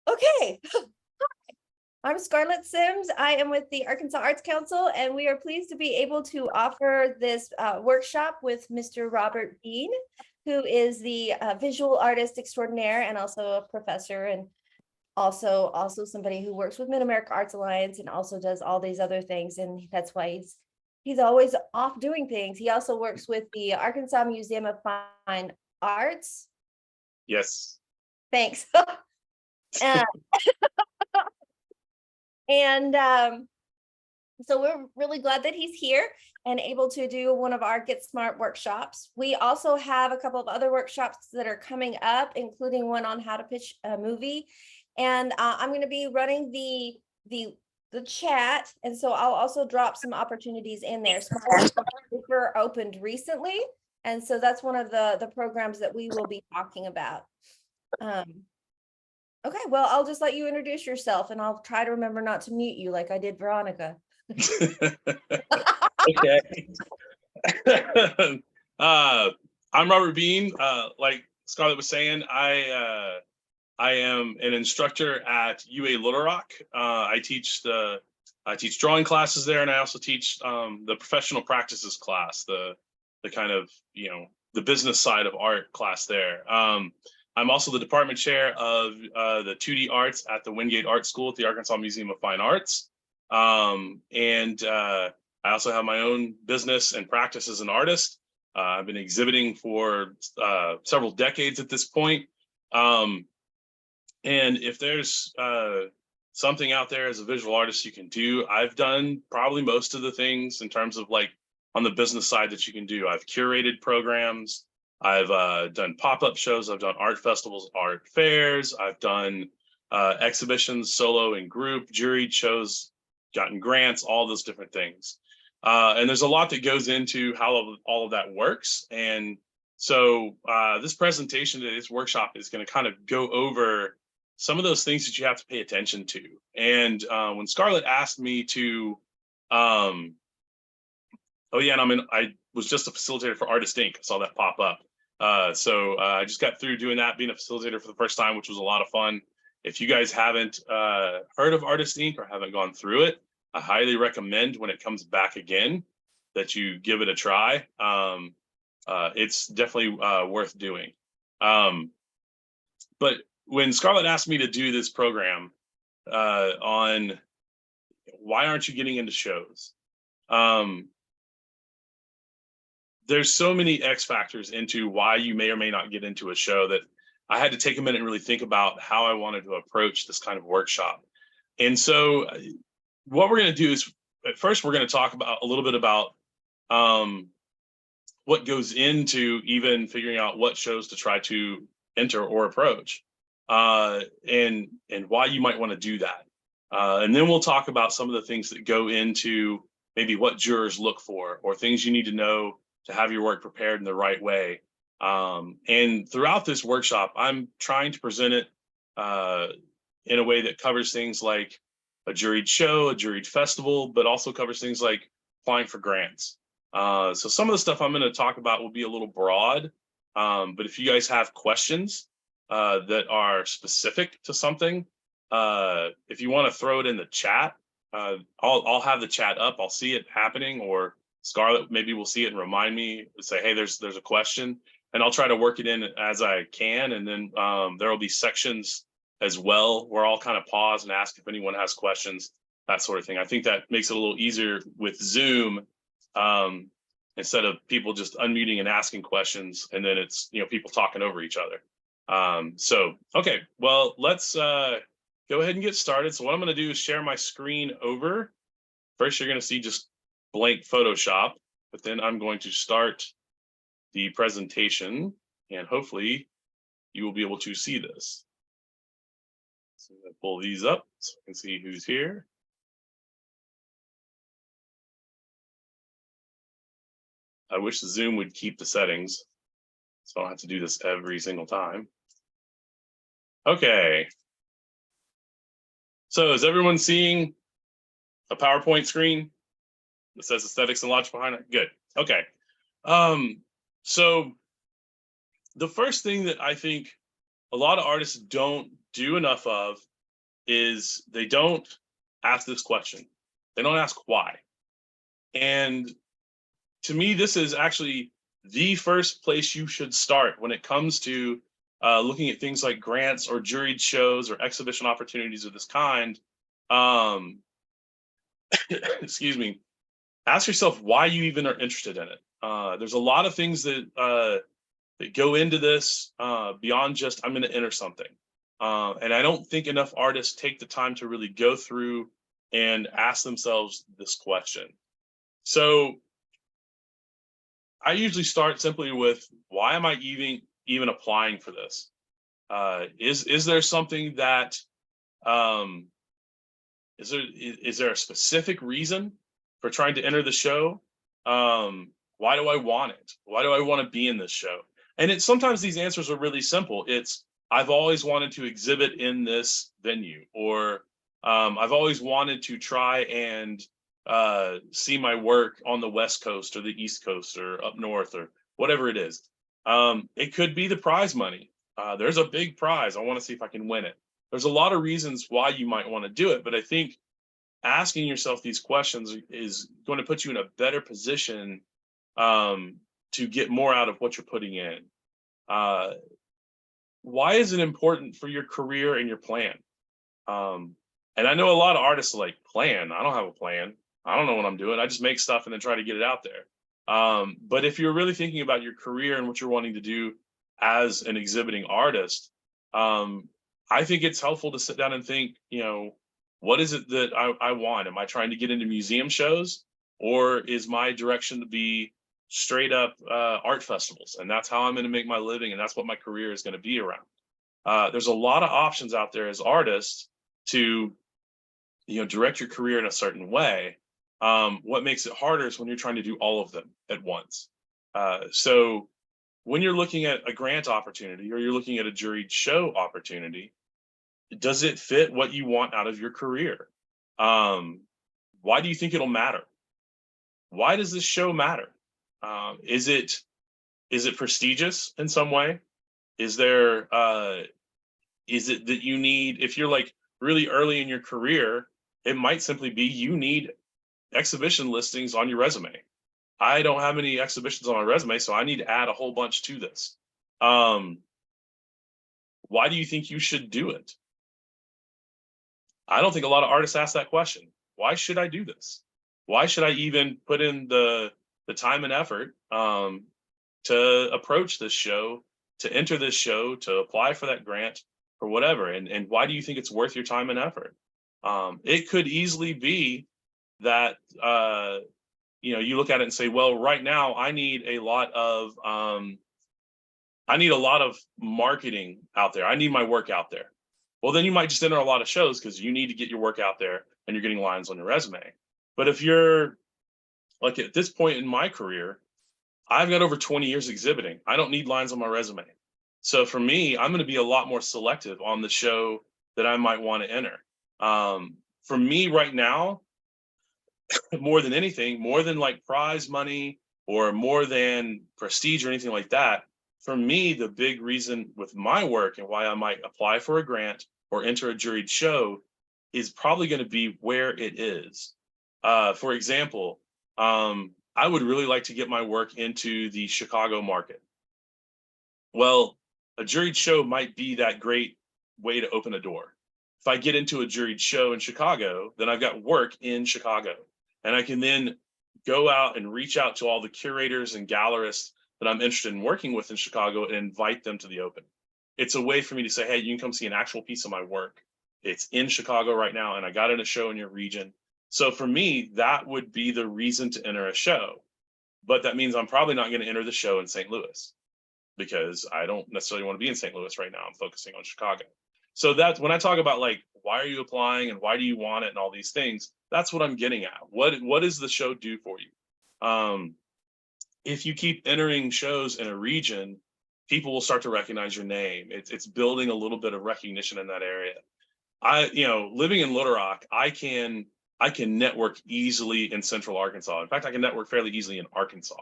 Okay. I'm Scarlett Sims. I am with the Arkansas Arts Council, and we are pleased to be able to offer this workshop with Mr. Robert Bean, who is the visual artist extraordinaire and also a professor, and also somebody who works with Mid-America Arts Alliance and also does all these other things. And that's why he's always off doing things. He also works with the Arkansas Museum of Fine Arts. Yes. Thanks. And so we're really glad that he's here and able to do one of our GetSmART workshops. We also have a couple of other workshops that are coming up, including one on how to pitch a movie. And I'm going to be running the chat, and so I'll also drop some opportunities in there. SMART opened recently, and so that's one of the programs that we will be talking about. Okay, well, I'll just let you introduce yourself, and I'll try to remember not to mute you like I did Veronica. Okay. I'm Robert Bean. Like Scarlett was saying, I am an instructor at UA Little Rock. I teach drawing classes there, and I also teach the professional practices class, the kind of the business side of art class there. I'm also the department chair of the 2D arts at the Wingate Art School at the Arkansas Museum of Fine Arts. And I also have my own business and practice as an artist. I've been exhibiting for several decades at this point. And if there's something out there as a visual artist you can do, I've done probably most of the things in terms of like on the business side that you can do. I've curated programs. I've done pop-up shows, I've done art festivals, art fairs, I've done exhibitions, solo and group, juried shows, gotten grants, all those different things. And there's a lot that goes into how all of that works. And so this presentation, this workshop is going to kind of go over some of those things that you have to pay attention to. And when Scarlett asked me to, I was just a facilitator for Artist Inc. I saw that pop up. So I just got through doing that, being a facilitator for the first time, which was a lot of fun. If you guys haven't heard of Artist Inc. or haven't gone through it, I highly recommend when it comes back again that you give it a try. It's definitely worth doing. But when Scarlett asked me to do this program on why aren't you getting into shows? There's so many X factors into why you may or may not get into a show that I had to take a minute and really think about how I wanted to approach this kind of workshop. And so what we're going to do is, at first, we're going to talk about a little bit about what goes into even figuring out what shows to try to enter or approach, and why you might want to do that. And then we'll talk about some of the things that go into maybe what jurors look for or things you need to know to have your work prepared in the right way. And throughout this workshop, I'm trying to present it in a way that covers things like a juried show, a juried festival, but also covers things like applying for grants. So some of the stuff I'm going to talk about will be a little broad, but if you guys have questions that are specific to something, if you want to throw it in the chat, I'll have the chat up. I'll see it happening, or Scarlett maybe will see it and remind me, say, hey, there's a question, and I'll try to work it in as I can. And then there will be sections as well where I'll kind of pause and ask if anyone has questions, that sort of thing. I think that makes it a little easier with Zoom, instead of people just unmuting and asking questions, and then it's people talking over each other. Okay, well, let's go ahead and get started. So what I'm going to do is share my screen over. First, you're going to see just blank Photoshop, but then I'm going to start the presentation, and hopefully you will be able to see this. So I'm going to pull these up so I can see who's here. I wish Zoom would keep the settings, so I don't have to do this every single time. Okay. So is everyone seeing a PowerPoint screen that says aesthetics and logic behind it? Good. Okay. So the first thing that I think a lot of artists don't do enough of is they don't ask this question. They don't ask why. And to me, this is actually the first place you should start when it comes to looking at things like grants or juried shows or exhibition opportunities of this kind. Um, excuse me. Ask yourself why you even are interested in it. There's a lot of things that go into this beyond just I'm going to enter something. And I don't think enough artists take the time to really go through and ask themselves this question. So I usually start simply with, why am I even applying for this? Is there something that is there a specific reason for trying to enter the show? Why do I want it? Why do I want to be in this show? And sometimes these answers are really simple. It's, I've always wanted to exhibit in this venue, or I've always wanted to try and see my work on the West Coast or the East Coast or up north or whatever it is. It could be the prize money. There's a big prize. I want to see if I can win it. There's a lot of reasons why you might want to do it, but I think asking yourself these questions is going to put you in a better position to get more out of what you're putting in. Why is it important for your career and your plan? And I know a lot of artists are like, plan? I don't have a plan. I don't know what I'm doing. I just make stuff and then try to get it out there. But if you're really thinking about your career and what you're wanting to do as an exhibiting artist, I think it's helpful to sit down and think, what is it that I want? Am I trying to get into museum shows, or is my direction to be straight up art festivals? And that's how I'm going to make my living, and that's what my career is going to be around. There's a lot of options out there as artists to, direct your career in a certain way. What makes it harder is when you're trying to do all of them at once. So when you're looking at a grant opportunity or you're looking at a juried show opportunity, does it fit what you want out of your career? Why do you think it'll matter? Why does this show matter? Is it prestigious in some way? Is it that you need, if you're like really early in your career, it might simply be you need exhibition listings on your resume. I don't have any exhibitions on my resume, so I need to add a whole bunch to this. Why do you think you should do it? I don't think a lot of artists ask that question. Why should I do this? Why should I even put in the time and effort to approach this show, to enter this show, to apply for that grant, or whatever? And why do you think it's worth your time and effort? It could easily be that you look at it and say, well, right now I need a lot of marketing out there. I need my work out there. Well, then you might just enter a lot of shows because you need to get your work out there and you're getting lines on your resume. But if you're like at this point in my career, I've got over 20 years exhibiting. I don't need lines on my resume. So for me, I'm going to be a lot more selective on the show that I might want to enter. For me right now, more than anything, more than like prize money or more than prestige or anything like that, for me, the big reason with my work and why I might apply for a grant or enter a juried show is probably going to be where it is. For example, I would really like to get my work into the Chicago market. Well, a juried show might be that great way to open a door. If I get into a juried show in Chicago, then I've got work in Chicago. And I can then go out and reach out to all the curators and gallerists that I'm interested in working with in Chicago and invite them to the open. It's a way for me to say, hey, you can come see an actual piece of my work. It's in Chicago right now, and I got in a show in your region. So for me, that would be the reason to enter a show. But that means I'm probably not going to enter the show in St. Louis because I don't necessarily want to be in St. Louis right now. I'm focusing on Chicago. So that's when I talk about like, why are you applying and why do you want it and all these things, that's what I'm getting at. What does the show do for you? If you keep entering shows in a region, people will start to recognize your name. It's building a little bit of recognition in that area. Living in Little Rock, I can network easily in Central Arkansas. In fact, I can network fairly easily in Arkansas.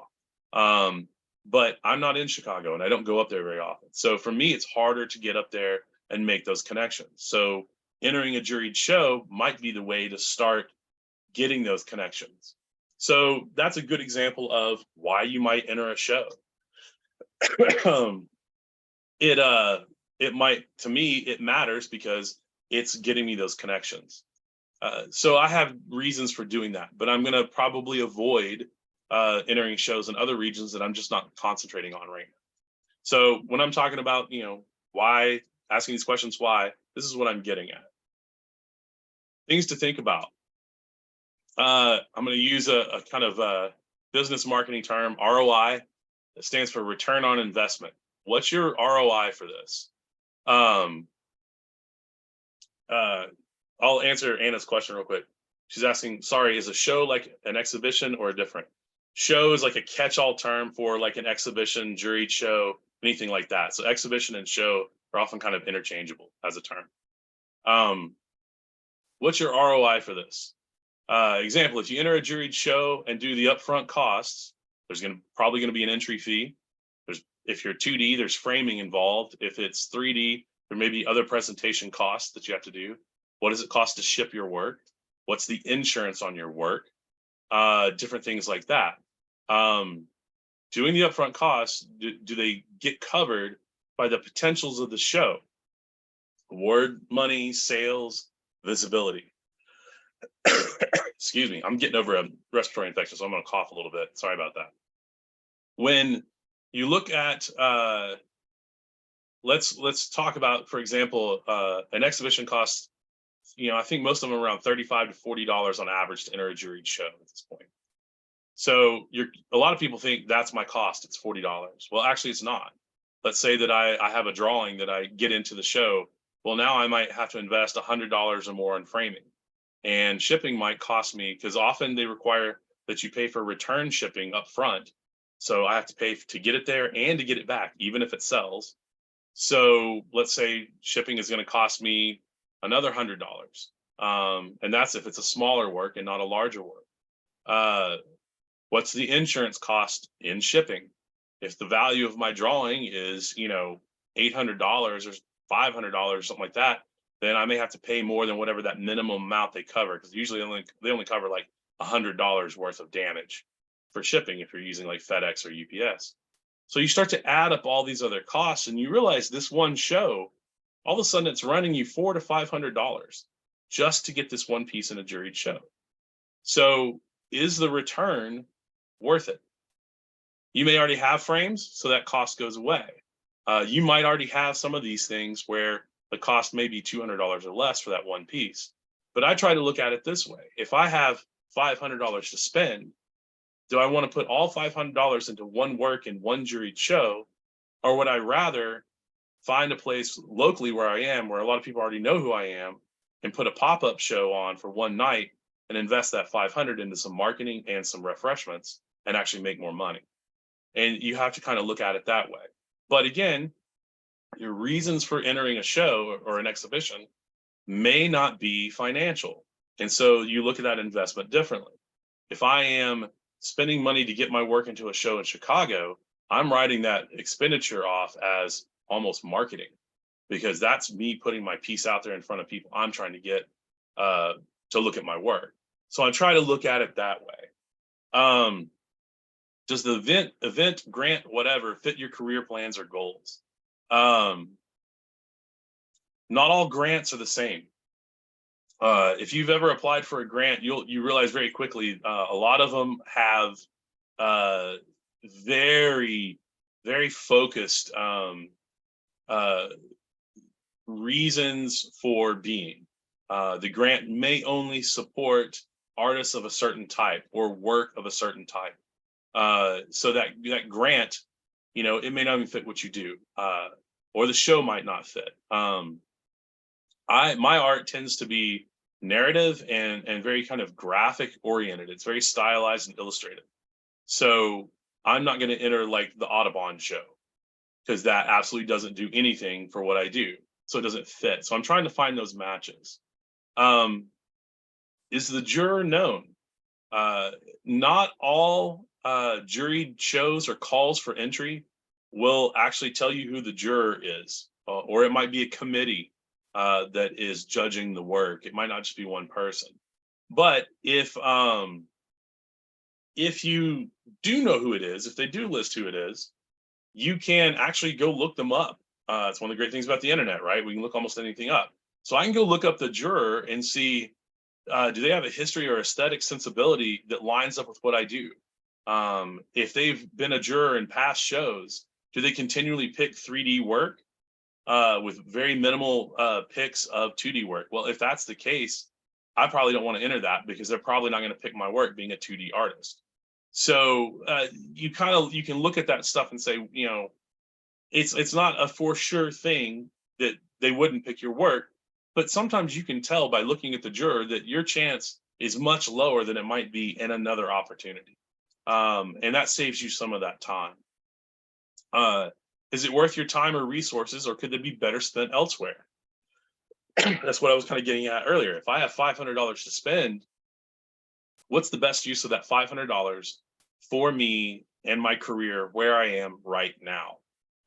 But I'm not in Chicago and I don't go up there very often. So for me, it's harder to get up there and make those connections. So entering a juried show might be the way to start getting those connections. So that's a good example of why you might enter a show. It might, to me, it matters because it's getting me those connections. So I have reasons for doing that, but I'm going to probably avoid entering shows in other regions that I'm just not concentrating on right now. So when I'm talking about, why, asking these questions, why, this is what I'm getting at. Things to think about. I'm going to use a kind of business marketing term, ROI. It stands for return on investment. What's your ROI for this? I'll answer Anna's question real quick. She's asking, sorry, is a show like an exhibition or a different? Show is like a catch-all term for like an exhibition, juried show, anything like that. So exhibition and show are often kind of interchangeable as a term. What's your ROI for this? Example, if you enter a juried show and do the upfront costs, there's probably going to be an entry fee. If you're 2D, there's framing involved. If it's 3D, there may be other presentation costs that you have to do. What does it cost to ship your work? What's the insurance on your work? Different things like that. Doing the upfront costs, do they get covered by the potentials of the show? Award money, sales, visibility. Excuse me, I'm getting over a respiratory infection, so I'm going to cough a little bit. Sorry about that. When you look at, let's talk about, for example, an exhibition costs, I think most of them are around $35 to $40 on average to enter a juried show at this point. So a lot of people think that's my cost, it's $40. Well, actually it's not. Let's say that I have a drawing that I get into the show. Well, now I might have to invest $100 or more in framing. And shipping might cost me, because often they require that you pay for return shipping up front. So I have to pay to get it there and to get it back, even if it sells. So let's say shipping is going to cost me another $100. And that's if it's a smaller work and not a larger work. What's the insurance cost in shipping? If the value of my drawing is, $800 or $500, something like that, then I may have to pay more than whatever that minimum amount they cover, because usually they only cover like $100 worth of damage for shipping if you're using like FedEx or UPS. So you start to add up all these other costs, and you realize this one show, all of a sudden it's running you $400 to $500 just to get this one piece in a juried show. So is the return worth it? You may already have frames, so that cost goes away. You might already have some of these things where the cost may be $200 or less for that one piece. But I try to look at it this way. If I have $500 to spend, do I want to put all $500 into one work in one juried show? Or would I rather find a place locally where I am, where a lot of people already know who I am, and put a pop-up show on for one night and invest that $500 into some marketing and some refreshments and actually make more money? And you have to kind of look at it that way. But again, your reasons for entering a show or an exhibition may not be financial. And so you look at that investment differently. If I am spending money to get my work into a show in Chicago, I'm writing that expenditure off as almost marketing, because that's me putting my piece out there in front of people I'm trying to get to look at my work. So I try to look at it that way. Does the event, grant, whatever, fit your career plans or goals? Not all grants are the same. If you've ever applied for a grant, you realize very quickly a lot of them have very, very focused reasons for being. The grant may only support artists of a certain type or work of a certain type. So that grant, it may not even fit what you do, or the show might not fit. My art tends to be narrative and very kind of graphic oriented. It's very stylized and illustrative. So I'm not going to enter like the Audubon show, because that absolutely doesn't do anything for what I do. So it doesn't fit. So I'm trying to find those matches. Is the juror known? Not all juried shows or calls for entry will actually tell you who the juror is, or it might be a committee that is judging the work. It might not just be one person. But if you do know who it is, if they do list who it is, you can actually go look them up. It's one of the great things about the internet, right? We can look almost anything up. So I can go look up the juror and see, do they have a history or aesthetic sensibility that lines up with what I do? If they've been a juror in past shows, do they continually pick 3D work with very minimal picks of 2D work? Well, if that's the case, I probably don't want to enter that because they're probably not going to pick my work being a 2D artist. So you can look at that stuff and say, it's not a for sure thing that they wouldn't pick your work, but sometimes you can tell by looking at the juror that your chance is much lower than it might be in another opportunity. And that saves you some of that time. Is it worth your time or resources, or could they be better spent elsewhere? That's what I was kind of getting at earlier. If I have $500 to spend, what's the best use of that $500 for me and my career where I am right now?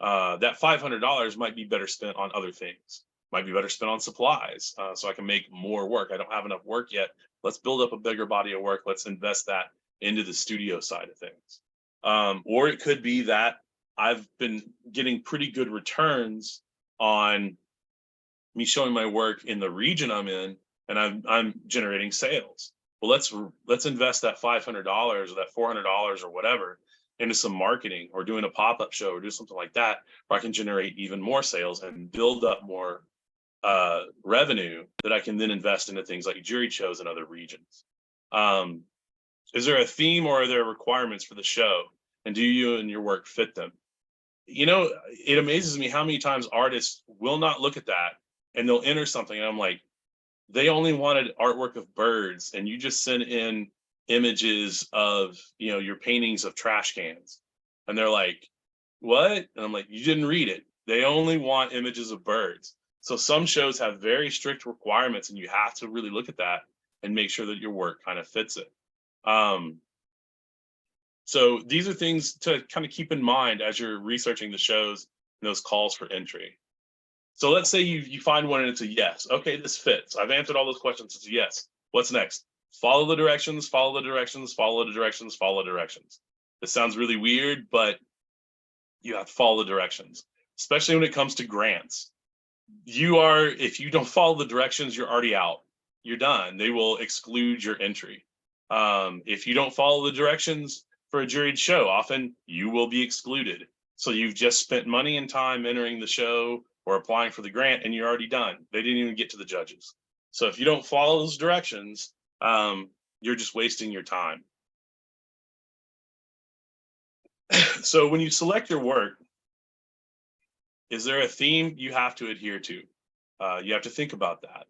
That $500 might be better spent on other things, might be better spent on supplies, so I can make more work. I don't have enough work yet. Let's build up a bigger body of work. Let's invest that into the studio side of things. Or it could be that I've been getting pretty good returns on me showing my work in the region I'm in, and I'm generating sales. Well, let's invest that $500 or that $400 or whatever into some marketing, or doing a pop-up show, or do something like that, where I can generate even more sales and build up more revenue that I can then invest into things like jury shows in other regions. Is there a theme, or are there requirements for the show, and do you and your work fit them? It amazes me how many times artists will not look at that and they'll enter something, and I'm like, they only wanted artwork of birds, and you just send in images of your paintings of trash cans, and they're like, what? And I'm like, you didn't read it. They only want images of birds. So some shows have very strict requirements, and you have to really look at that and make sure that your work kind of fits it. So these are things to kind of keep in mind as you're researching the shows and those calls for entry. So let's say you find one and it's a yes. Okay, this fits. I've answered all those questions. It's a yes. What's next? Follow the directions, follow the directions, follow the directions, follow the directions. This sounds really weird, but you have to follow the directions, especially when it comes to grants. If you don't follow the directions, you're already out. You're done. They will exclude your entry. If you don't follow the directions for a juried show, often you will be excluded. So you've just spent money and time entering the show or applying for the grant, and you're already done. They didn't even get to the judges. So if you don't follow those directions, you're just wasting your time. So when you select your work, is there a theme you have to adhere to? You have to think about that.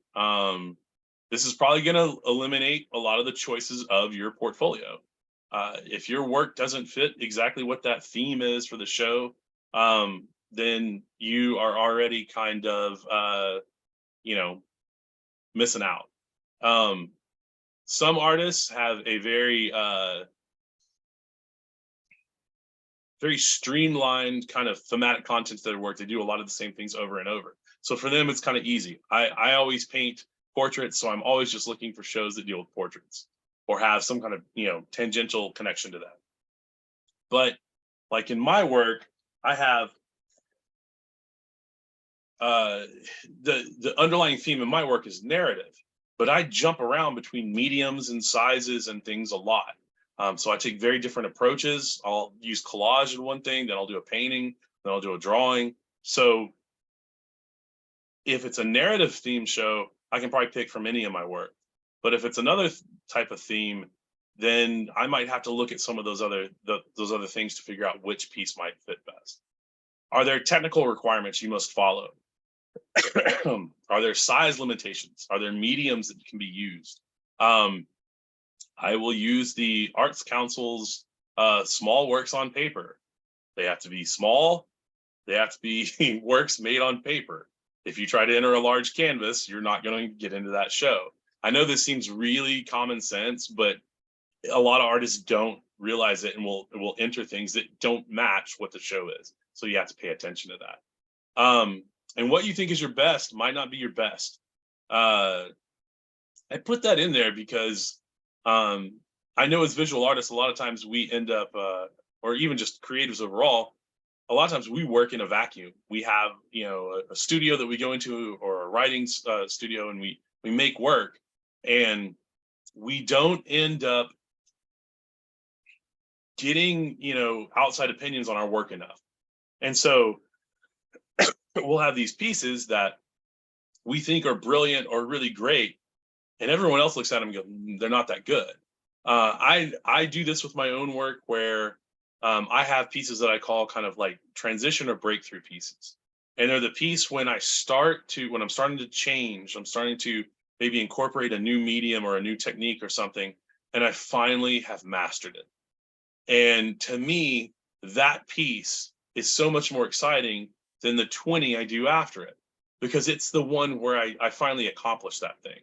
This is probably going to eliminate a lot of the choices of your portfolio. If your work doesn't fit exactly what that theme is for the show, then you are already kind of, missing out. Some artists have a very streamlined kind of thematic content to their work. They do a lot of the same things over and over. So for them, it's kind of easy. I always paint portraits, so I'm always just looking for shows that deal with portraits or have some kind of, tangential connection to that. But like in my work, I have the underlying theme in my work is narrative, but I jump around between mediums and sizes and things a lot. So I take very different approaches. I'll use collage in one thing, then I'll do a painting, then I'll do a drawing. So if it's a narrative theme show, I can probably pick from any of my work. But if it's another type of theme, then I might have to look at some of those other things to figure out which piece might fit best. Are there technical requirements you must follow? Are there size limitations? Are there mediums that can be used? I will use the Arts Council's small works on paper. They have to be small. They have to be works made on paper. If you try to enter a large canvas, you're not going to get into that show. I know this seems really common sense, but a lot of artists don't realize it and will enter things that don't match what the show is. So you have to pay attention to that. And what you think is your best might not be your best. I put that in there because I know as visual artists, a lot of times we end up, or even just creatives overall, a lot of times we work in a vacuum. We have, a studio that we go into, or a writing studio, and we make work, and we don't end up getting, outside opinions on our work enough. And so we'll have these pieces that we think are brilliant or really great, and everyone else looks at them and go, they're not that good. I do this with my own work where I have pieces that I call kind of like transition or breakthrough pieces. And they're the piece when I'm starting to change, I'm starting to maybe incorporate a new medium or a new technique or something, and I finally have mastered it. And to me, that piece is so much more exciting than the 20 I do after it, because it's the one where I finally accomplished that thing.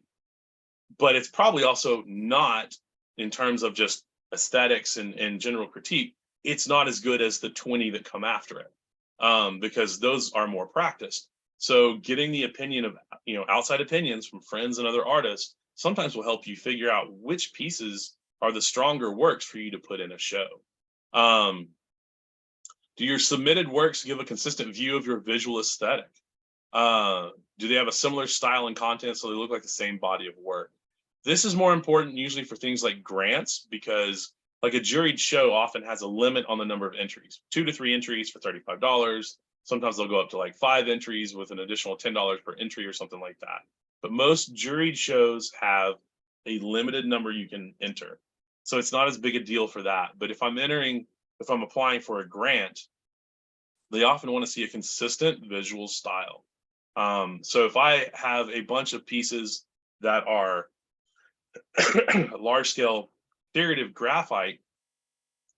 But it's probably also not, in terms of just aesthetics and general critique, it's not as good as the 20 that come after it, because those are more practiced. So getting the opinion of, outside opinions from friends and other artists sometimes will help you figure out which pieces are the stronger works for you to put in a show. Do your submitted works give a consistent view of your visual aesthetic? Do they have a similar style and content so they look like the same body of work? This is more important usually for things like grants, because like a juried show often has a limit on the number of entries, 2 to 3 entries for $35. Sometimes they'll go up to like 5 entries with an additional $10 per entry or something like that. But most juried shows have a limited number you can enter. So it's not as big a deal for that. But if I'm applying for a grant, they often want to see a consistent visual style. So if I have a bunch of pieces that are large scale figurative graphite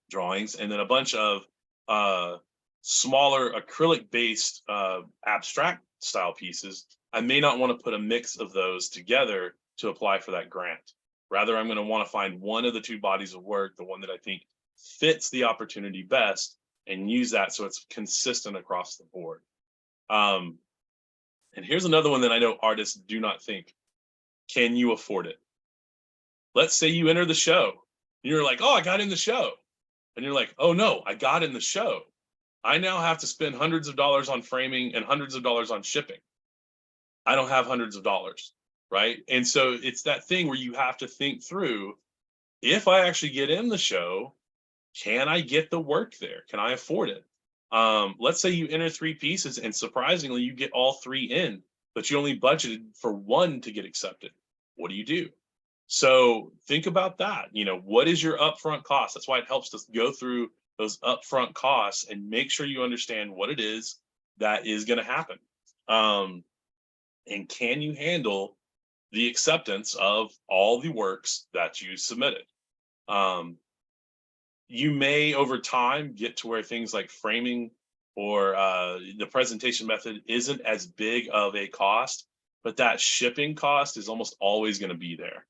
drawings, and then a bunch of smaller acrylic based abstract style pieces, I may not want to put a mix of those together to apply for that grant. Rather, I'm going to want to find one of the 2 bodies of work, the one that I think fits the opportunity best, and use that so it's consistent across the board. And here's another one that I know artists do not think: can you afford it? Let's say you enter the show and you're like, oh, I got in the show. And you're like, oh no, I got in the show. I now have to spend hundreds of dollars on framing and hundreds of dollars on shipping. I don't have hundreds of dollars, right? And so it's that thing where you have to think through, if I actually get in the show, can I get the work there? Can I afford it? Let's say you enter 3 pieces and surprisingly you get all 3 in, but you only budgeted for 1 to get accepted. What do? So think about that. What is your upfront cost? That's why it helps to go through those upfront costs and make sure you understand what it is that is going to happen. And can you handle the acceptance of all the works that you submitted? You may over time get to where things like framing or the presentation method isn't as big of a cost, but that shipping cost is almost always going to be there.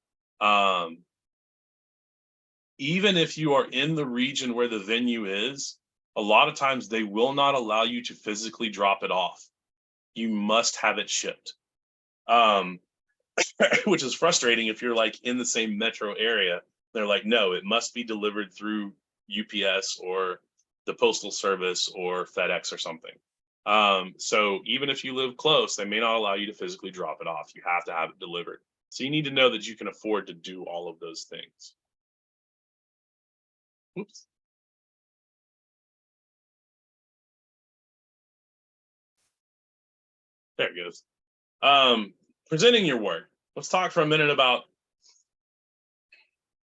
Even if you are in the region where the venue is, a lot of times they will not allow you to physically drop it off. You must have it shipped, which is frustrating if you're like in the same metro area. They're like, no, it must be delivered through UPS or the Postal Service or FedEx or something. So even if you live close, they may not allow you to physically drop it off. You have to have it delivered. So you need to know that you can afford to do all of those things. Oops. There it goes. Presenting your work. Let's talk for a minute about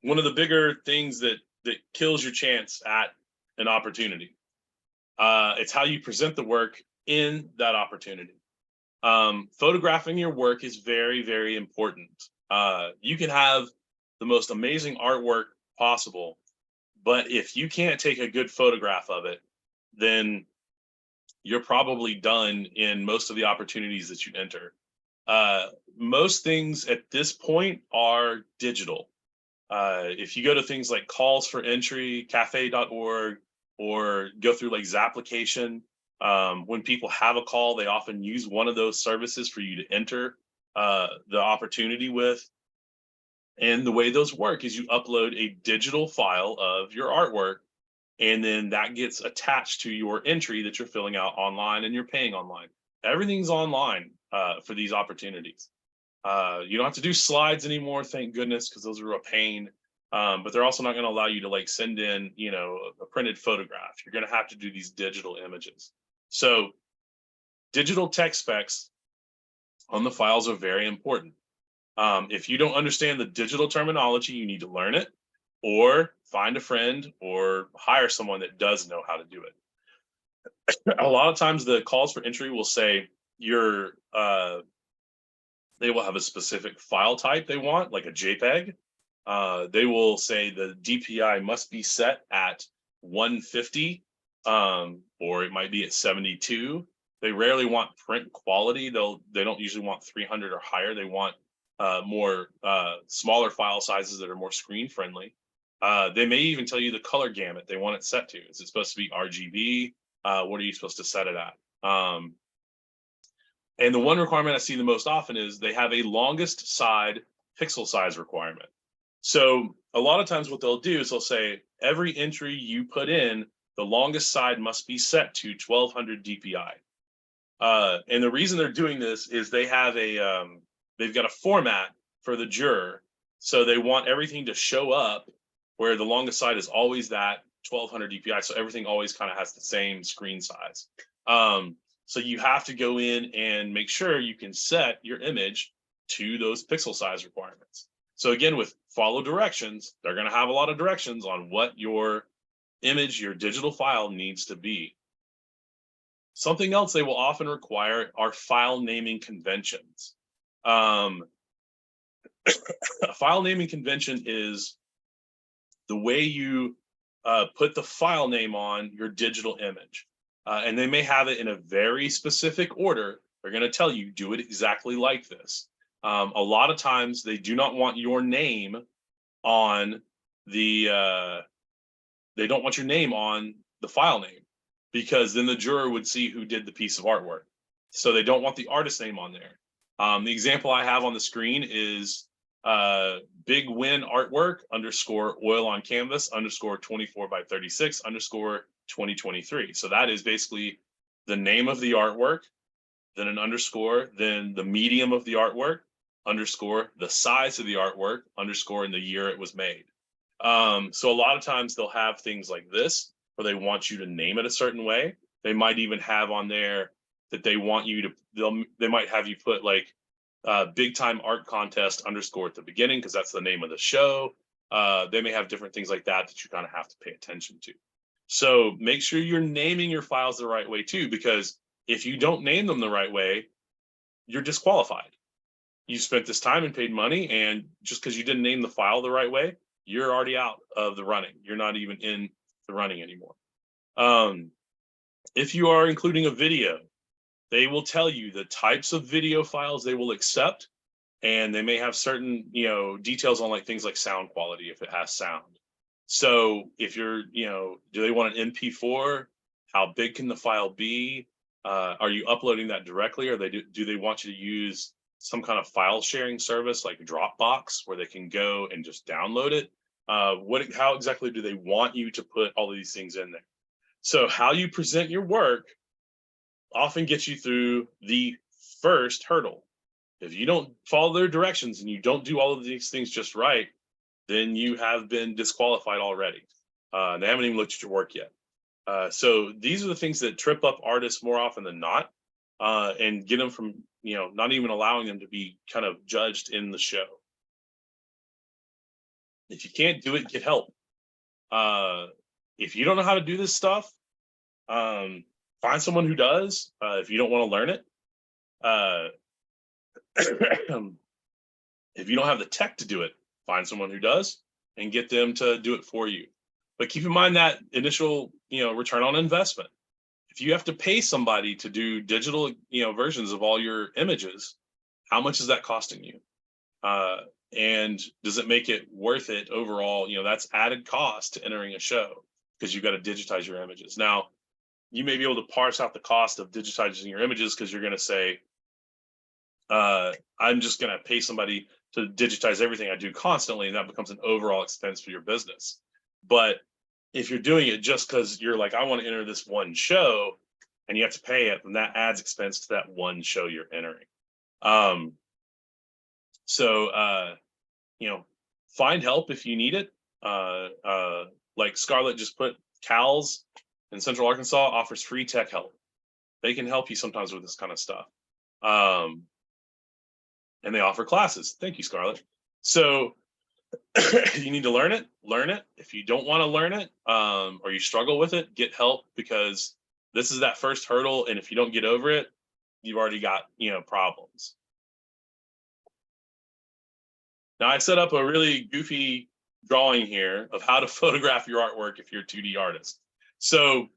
one of the bigger things that kills your chance at an opportunity. It's how you present the work in that opportunity. Photographing your work is very, very important. You can have the most amazing artwork possible, but if you can't take a good photograph of it, then you're probably done in most of the opportunities that you enter. Most things at this point are digital. If you go to things like calls for entry, cafe.org, or go through like Zapplication, When people have a call, they often use one of those services for you to enter the opportunity with. And the way those work is you upload a digital file of your artwork, and then that gets attached to your entry that you're filling out online and you're paying online. Everything's online for these opportunities. You don't have to do slides anymore, thank goodness, because those are a pain. But they're also not going to allow you to like send in, a printed photograph. You're going to have to do these digital images. So digital text specs on the files are very important. If you don't understand the digital terminology, you need to learn it, or find a friend or hire someone that does know how to do it. A lot of times the calls for entry will say they will have a specific file type they want, like a JPEG. They will say the DPI must be set at 150, or it might be at 72. They rarely want print quality. They don't usually want 300 or higher. They want more smaller file sizes that are more screen friendly. They may even tell you the color gamut they want it set to. Is it supposed to be RGB? What are you supposed to set it at? And the one requirement I see the most often is they have a longest side pixel size requirement. So a lot of times what they'll do is they'll say every entry you put in, the longest side must be set to 1200 DPI. And the reason they're doing this is they have they've got a format for the juror. So they want everything to show up where the longest side is always that 1200 DPI. So everything always kind of has the same screen size. So you have to go in and make sure you can set your image to those pixel size requirements. So again, with follow directions, they're going to have a lot of directions on what your image, your digital file needs to be. Something else they will often require are file naming conventions. A file naming convention is the way you put the file name on your digital image. And they may have it in a very specific order. They're going to tell you, do it exactly like this. A lot of times they do not want your name on they don't want your name on the file name, because then the juror would see who did the piece of artwork. So they don't want the artist name on there. The example I have on the screen is Big Win Artwork _ oil on canvas _ 24 by 36 _ 2023. So that is basically the name of the artwork, then an underscore, then the medium of the artwork, _ the size of the artwork, _ and the year it was made. So a lot of times they'll have things like this where they want you to name it a certain way. They might even have on there that they want you to, they might have you put like Big Time Art Contest _ at the beginning, because that's the name of the show. They may have different things like that that you kind of have to pay attention to. So make sure you're naming your files the right way too, because if you don't name them the right way, you're disqualified. You spent this time and paid money, and just because you didn't name the file the right way, you're already out of the running. You're not even in the running anymore. If you are including a video, they will tell you the types of video files they will accept, and they may have certain, details on like things like sound quality if it has sound. So if you're, do they want an MP4? How big can the file be? Are you uploading that directly, or do they want you to use some kind of file sharing service like Dropbox where they can go and just download it? How exactly do they want you to put all of these things in there? So how you present your work often gets you through the first hurdle. If you don't follow their directions and you don't do all of these things just right, then you have been disqualified already. They haven't even looked at your work yet. So these are the things that trip up artists more often than not, and get them from, not even allowing them to be kind of judged in the show. If you can't do it, get help. If you don't know how to do this stuff, find someone who does, if you don't want to learn it. If you don't have the tech to do it, find someone who does and get them to do it for you. But keep in mind that initial, return on investment. If you have to pay somebody to do digital, versions of all your images, how much is that costing you? And does it make it worth it overall? That's added cost to entering a show because you've got to digitize your images. Now, you may be able to parse out the cost of digitizing your images because you're going to say, I'm just going to pay somebody to digitize everything I do constantly, and that becomes an overall expense for your business. But if you're doing it just because you're like, I want to enter this one show, and you have to pay it, then that adds expense to that one show you're entering. Find help if you need it. Like Scarlett just put, CALS in Central Arkansas offers free tech help. They can help you sometimes with this kind of stuff. And they offer classes. Thank you, Scarlett. So you need to learn it. If you don't want to learn it, or you struggle with it, get help, because this is that first hurdle. And if you don't get over it, you've already got, problems. Now I set up a really goofy drawing here of how to photograph your artwork if you're a 2D artist. So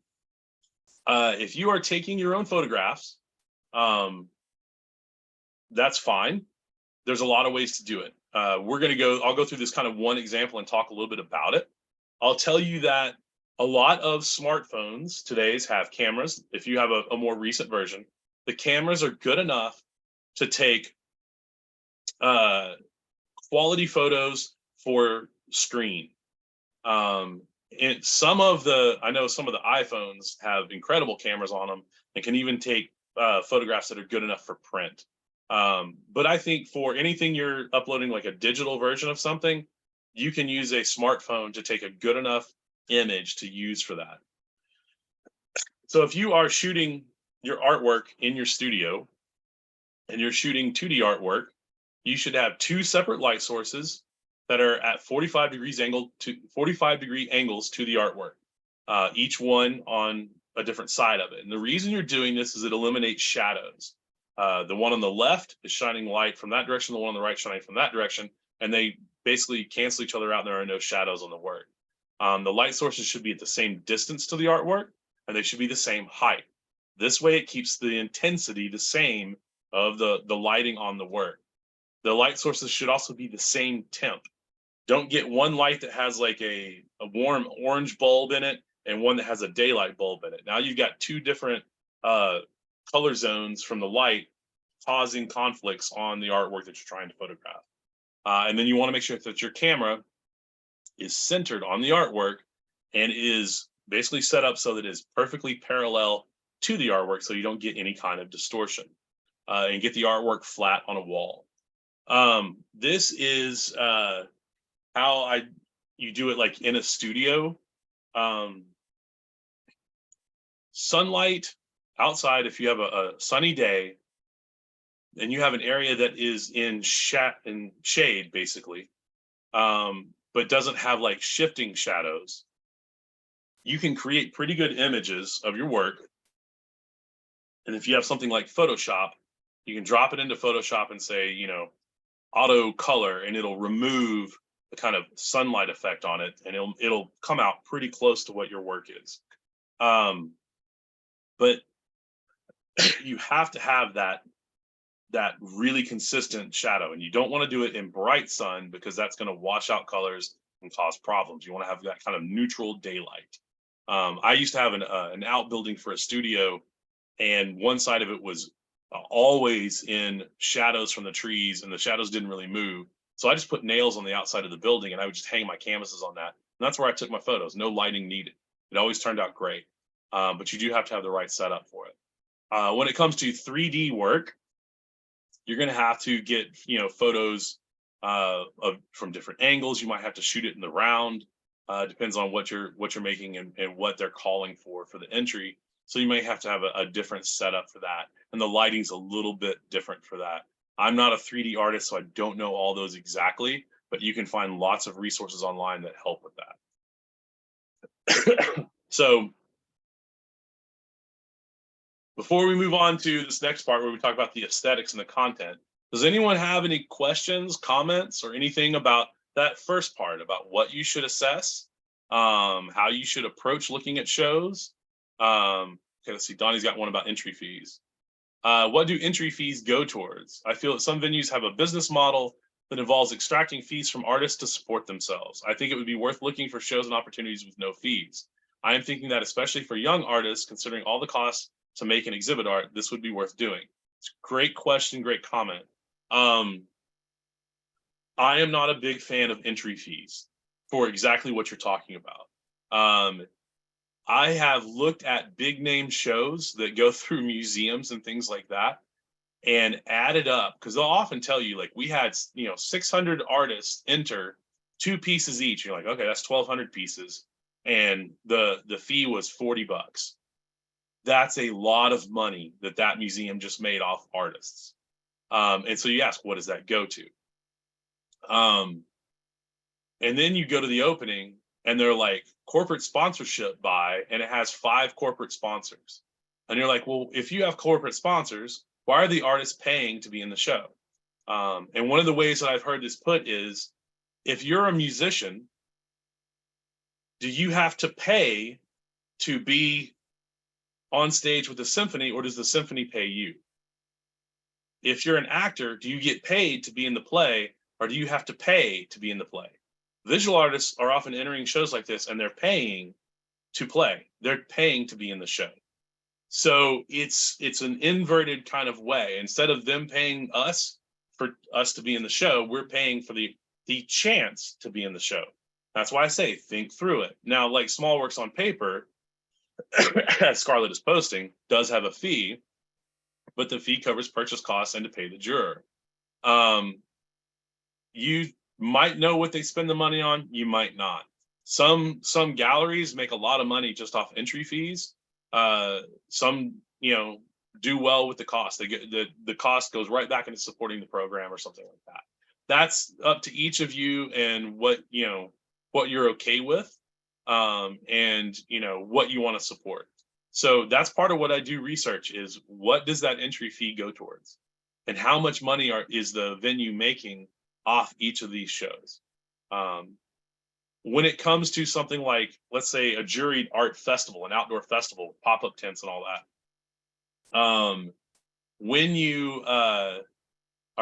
if you are taking your own photographs, that's fine. There's a lot of ways to do it. I'll go through this kind of one example and talk a little bit about it. I'll tell you that a lot of smartphones today's have cameras. If you have a more recent version, the cameras are good enough to take quality photos for screen. I know some of the iPhones have incredible cameras on them and can even take photographs that are good enough for print. But I think for anything you're uploading, like a digital version of something, you can use a smartphone to take a good enough image to use for that. So if you are shooting your artwork in your studio and you're shooting 2D artwork, you should have two separate light sources that are at 45 degree angles to the artwork, each one on a different side of it. And the reason you're doing this is it eliminates shadows. The one on the left is shining light from that direction, the one on the right shining from that direction, and they basically cancel each other out, and there are no shadows on the work. The light sources should be at the same distance to the artwork, and they should be the same height. This way it keeps the intensity the same of the lighting on the work. The light sources should also be the same temp. Don't get one light that has like a warm orange bulb in it and one that has a daylight bulb in it. Now you've got two different color zones from the light causing conflicts on the artwork that you're trying to photograph. And then you want to make sure that your camera is centered on the artwork and is basically set up so that it is perfectly parallel to the artwork, so you don't get any kind of distortion, and get the artwork flat on a wall. This is how you do it like in a studio. Sunlight outside, if you have a sunny day and you have an area that is in shade basically, but doesn't have like shifting shadows, you can create pretty good images of your work. And if you have something like Photoshop, you can drop it into Photoshop and say, auto color, and it'll remove the kind of sunlight effect on it, and it'll come out pretty close to what your work is. But you have to have that really consistent shadow, and you don't want to do it in bright sun because that's going to wash out colors and cause problems. You want to have that kind of neutral daylight. I used to have an outbuilding for a studio, and one side of it was always in shadows from the trees, and the shadows didn't really move. So I just put nails on the outside of the building, and I would just hang my canvases on that. And that's where I took my photos. No lighting needed. It always turned out great. But you do have to have the right setup for it. When it comes to 3D work, you're going to have to get photos from different angles. You might have to shoot it in the round. Depends on what you're making and what they're calling for the entry. So you may have to have a different setup for that. And the lighting's a little bit different for that. I'm not a 3D artist, so I don't know all those exactly, but you can find lots of resources online that help with that. So before we move on to this next part where we talk about the aesthetics and the content, does anyone have any questions, comments, or anything about that first part, about what you should assess, how you should approach looking at shows? Okay, let's see, Donnie's got one about entry fees. What do entry fees go towards? I feel that some venues have a business model that involves extracting fees from artists to support themselves. I think it would be worth looking for shows and opportunities with no fees. I am thinking that especially for young artists, considering all the costs to make an exhibit art, this would be worth doing. It's a great question, great comment. I am not a big fan of entry fees for exactly what you're talking about. I have looked at big name shows that go through museums and things like that and added up, because they'll often tell you, like, we had 600 artists enter 2 pieces each. You're like, okay, that's 1,200 pieces, and the fee was $40. That's a lot of money that museum just made off artists. And so you ask, what does that go to? And then you go to the opening and they're like, corporate sponsorship by, and it has 5 corporate sponsors. And you're like, well, if you have corporate sponsors, why are the artists paying to be in the show? And one of the ways that I've heard this put is, if you're a musician, do you have to pay to be on stage with the symphony, or does the symphony pay you? If you're an actor, do you get paid to be in the play, or do you have to pay to be in the play? Visual artists are often entering shows like this and they're paying to play. They're paying to be in the show. So it's an inverted kind of way. Instead of them paying us for us to be in the show, we're paying for the chance to be in the show. That's why I say think through it. Now, like Small Works on Paper, as Scarlett is posting, does have a fee, but the fee covers purchase costs and to pay the juror. You might know what they spend the money on, you might not. Some galleries make a lot of money just off entry fees. Some, do well with the cost. They get the cost goes right back into supporting the program or something like that. That's up to each of you and what you're okay with, and what you want to support. So that's part of what I do research is, what does that entry fee go towards, and how much money is the venue making off each of these shows. When it comes to something like, let's say, a juried art festival, an outdoor festival, pop-up tents and all that, when you are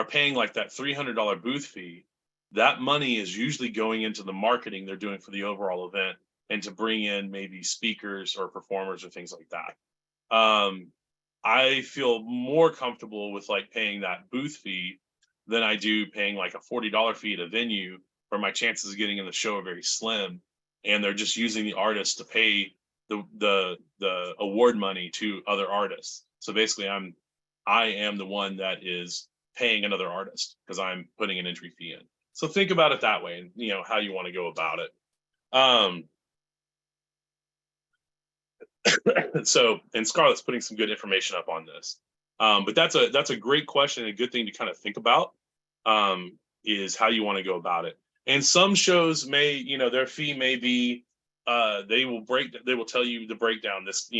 paying like that $300 booth fee, that money is usually going into the marketing they're doing for the overall event and to bring in maybe speakers or performers or things like that. I feel more comfortable with like paying that booth fee than I do paying like a $40 fee at a venue where my chances of getting in the show are very slim, and they're just using the artists to pay the award money to other artists. So basically I am the one that is paying another artist because I'm putting an entry fee in. So think about it that way, and how you want to go about it. So, and Scarlett's putting some good information up on this. But that's a great question and a good thing to kind of think about, is how you want to go about it. And some shows may, their fee may be, they will tell you the breakdown. This,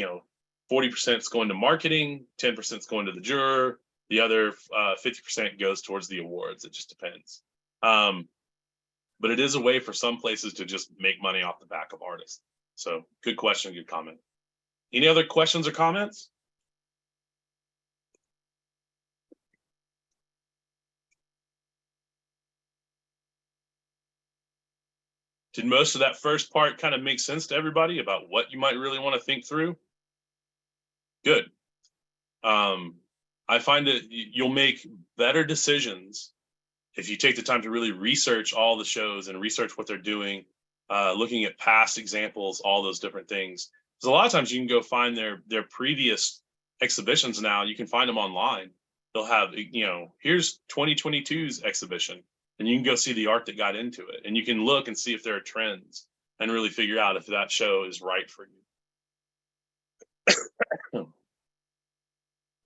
40% is going to marketing, 10% is going to the juror, the other 50% goes towards the awards. It just depends. But it is a way for some places to just make money off the back of artists. So good question, good comment. Any other questions or comments? Did most of that first part kind of make sense to everybody about what you might really want to think through? Good. I find that you'll make better decisions if you take the time to really research all the shows and research what they're doing, looking at past examples, all those different things. Because a lot of times you can go find their previous exhibitions now. You can find them online. They'll have, here's 2022's exhibition, and you can go see the art that got into it. And you can look and see if there are trends and really figure out if that show is right for you.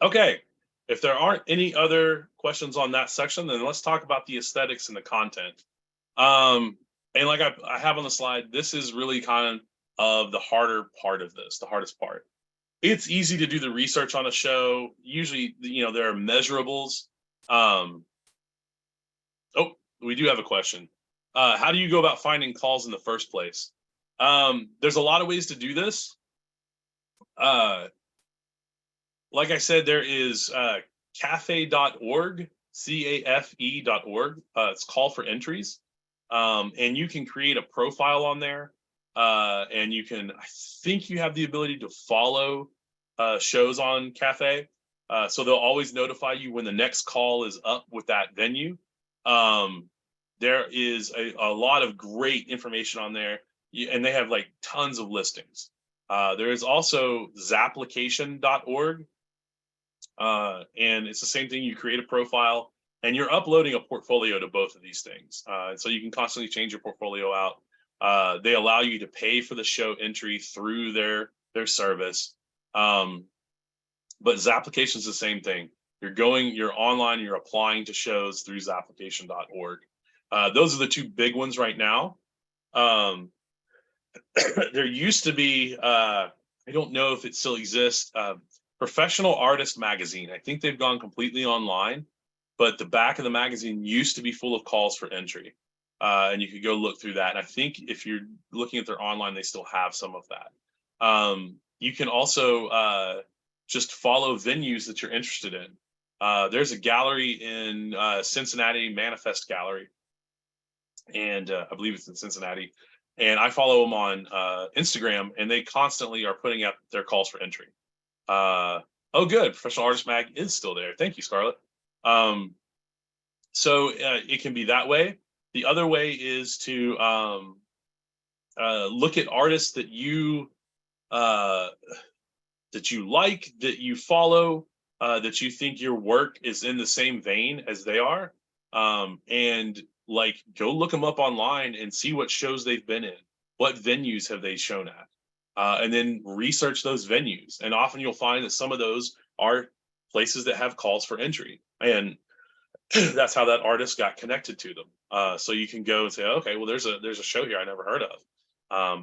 Okay, if there aren't any other questions on that section, then let's talk about the aesthetics and the content. And like I have on the slide, this is really kind of the harder part of this, the hardest part. It's easy to do the research on a show. Usually, there are measurables. Oh, we do have a question. How do you go about finding calls in the first place? There's a lot of ways to do this. Like I said, there is cafe.org, cafe.org. It's call for entries. And you can create a profile on there. and you can, I think you have the ability to follow shows on Cafe. So they'll always notify you when the next call is up with that venue. There is a lot of great information on there, and they have like tons of listings. There is also zapplication.org, and it's the same thing. You create a profile and you're uploading a portfolio to both of these things. And so you can constantly change your portfolio out. They allow you to pay for the show entry through their service. But Zapplication is the same thing. You're online, you're applying to shows through zapplication.org. Those are the two big ones right now. There used to be, I don't know if it still exists, Professional Artist Magazine. I think they've gone completely online, but the back of the magazine used to be full of calls for entry. And you could go look through that. And I think if you're looking at their online, they still have some of that. You can also just follow venues that you're interested in. There's a gallery in Cincinnati, Manifest Gallery, and I believe it's in Cincinnati. And I follow them on Instagram, and they constantly are putting up their calls for entry. Oh, good. Professional Artist Mag is still there. Thank you, Scarlett. So it can be that way. The other way is to look at artists that you like, that you follow, that you think your work is in the same vein as they are, and like go look them up online and see what shows they've been in, what venues have they shown at, and then research those venues. And often you'll find that some of those are places that have calls for entry, and that's how that artist got connected to them. So you can go and say, okay, well, there's a show here I never heard of,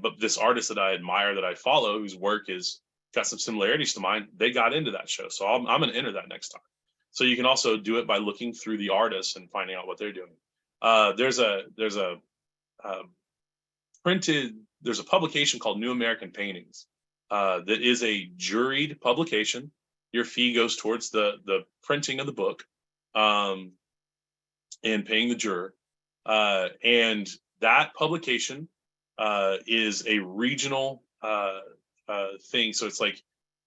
but this artist that I admire, that I follow, whose work is got some similarities to mine, they got into that show, so I'm going to enter that next time. So you can also do it by looking through the artists and finding out what they're doing. There's a publication called New American Paintings that is a juried publication. Your fee goes towards the printing of the book, and paying the juror. And that publication is a regional thing. So it's like,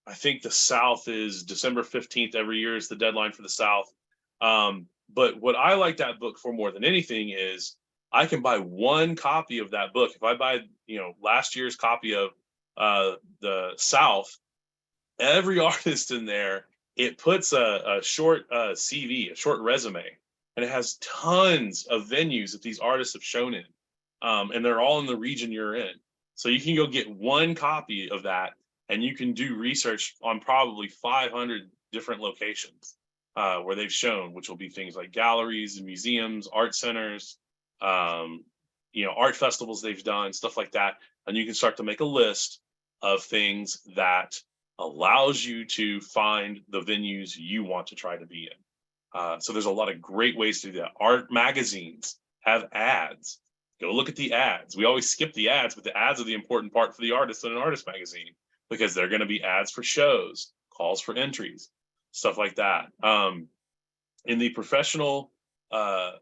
I think the South is December 15th every year is the deadline for the South. But what I like that book for more than anything is I can buy one copy of that book. If I buy, last year's copy of the South, every artist in there, it puts a short CV, a short resume, and it has tons of venues that these artists have shown in. And they're all in the region you're in. So you can go get one copy of that, and you can do research on probably 500 different locations where they've shown, which will be things like galleries and museums, art centers, art festivals they've done, stuff like that. And you can start to make a list of things that allows you to find the venues you want to try to be in. So there's a lot of great ways to do that. Art magazines have ads. Go look at the ads. We always skip the ads, but the ads are the important part for the artist in an artist magazine, because they're going to be ads for shows, calls for entries, stuff like that. In the professional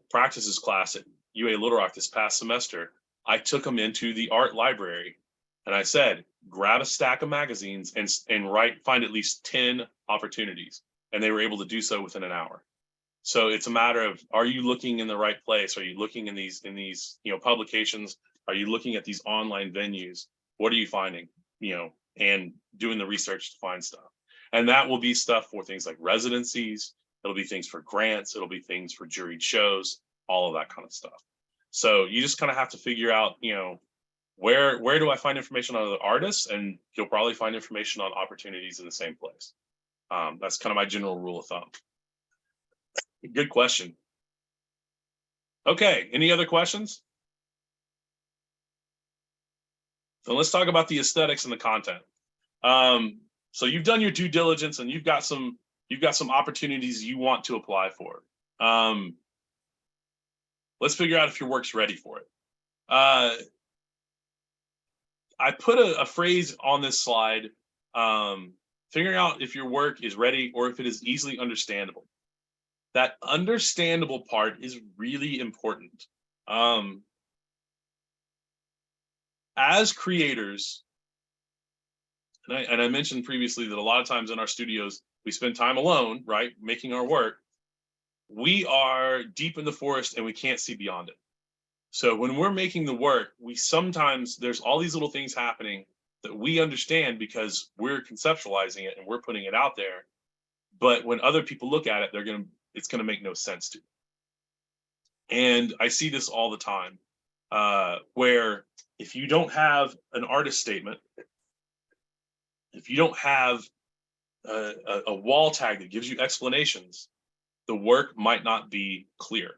practices class at UA Little Rock this past semester, I took them into the art library, and I said, grab a stack of magazines and find at least 10 opportunities. And they were able to do so within an hour. So it's a matter of, are you looking in the right place? Are you looking in these publications? Are you looking at these online venues? What are you finding? And doing the research to find stuff. And that will be stuff for things like residencies. It'll be things for grants. It'll be things for juried shows, all of that kind of stuff. So you just kind of have to figure out, where do I find information on the artists? And you'll probably find information on opportunities in the same place. That's kind of my general rule of thumb. Good question. Okay, any other questions? So let's talk about the aesthetics and the content. So you've done your due diligence, and you've got some opportunities you want to apply for. Let's figure out if your work's ready for it. I put a phrase on this slide, figuring out if your work is ready or if it is easily understandable. That understandable part is really important. as creators, and I mentioned previously that a lot of times in our studios, we spend time alone, right, making our work. We are deep in the forest and we can't see beyond it. So when we're making the work, there's all these little things happening that we understand because we're conceptualizing it and we're putting it out there. But when other people look at it, it's gonna make no sense to them. And I see this all the time, where if you don't have an artist statement, if you don't have a wall tag that gives you explanations, the work might not be clear.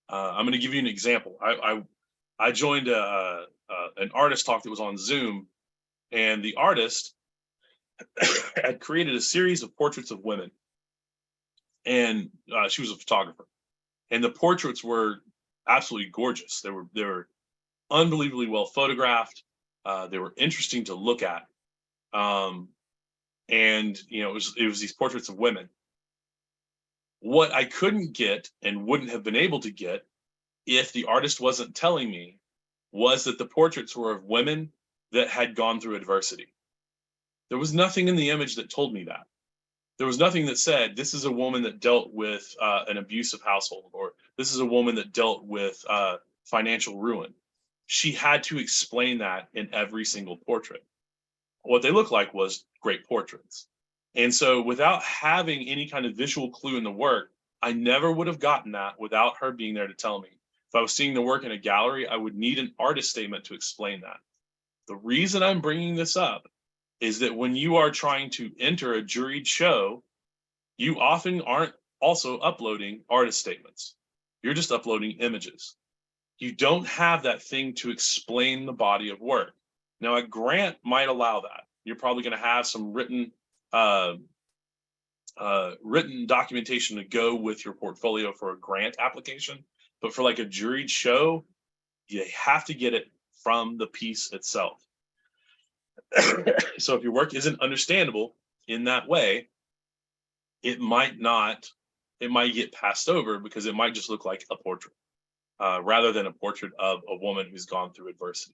I'm going to give you an example. I joined an artist talk that was on Zoom, and the artist had created a series of portraits of women, and she was a photographer, and the portraits were absolutely gorgeous. They were unbelievably well photographed. They were interesting to look at. And it was these portraits of women. What I couldn't get and wouldn't have been able to get if the artist wasn't telling me was that the portraits were of women that had gone through adversity. There was nothing in the image that told me that. There was nothing that said, this is a woman that dealt with an abusive household, or this is a woman that dealt with financial ruin. She had to explain that in every single portrait. What they looked like was great portraits. And so without having any kind of visual clue in the work, I never would have gotten that without her being there to tell me. If I was seeing the work in a gallery, I would need an artist statement to explain that. The reason I'm bringing this up is that when you are trying to enter a juried show, you often aren't also uploading artist statements. You're just uploading images. You don't have that thing to explain the body of work. Now, a grant might allow that. You're probably going to have some written documentation to go with your portfolio for a grant application. But for like a juried show, you have to get it from the piece itself. So if your work isn't understandable in that way, it might get passed over because it might just look like a portrait rather than a portrait of a woman who's gone through adversity.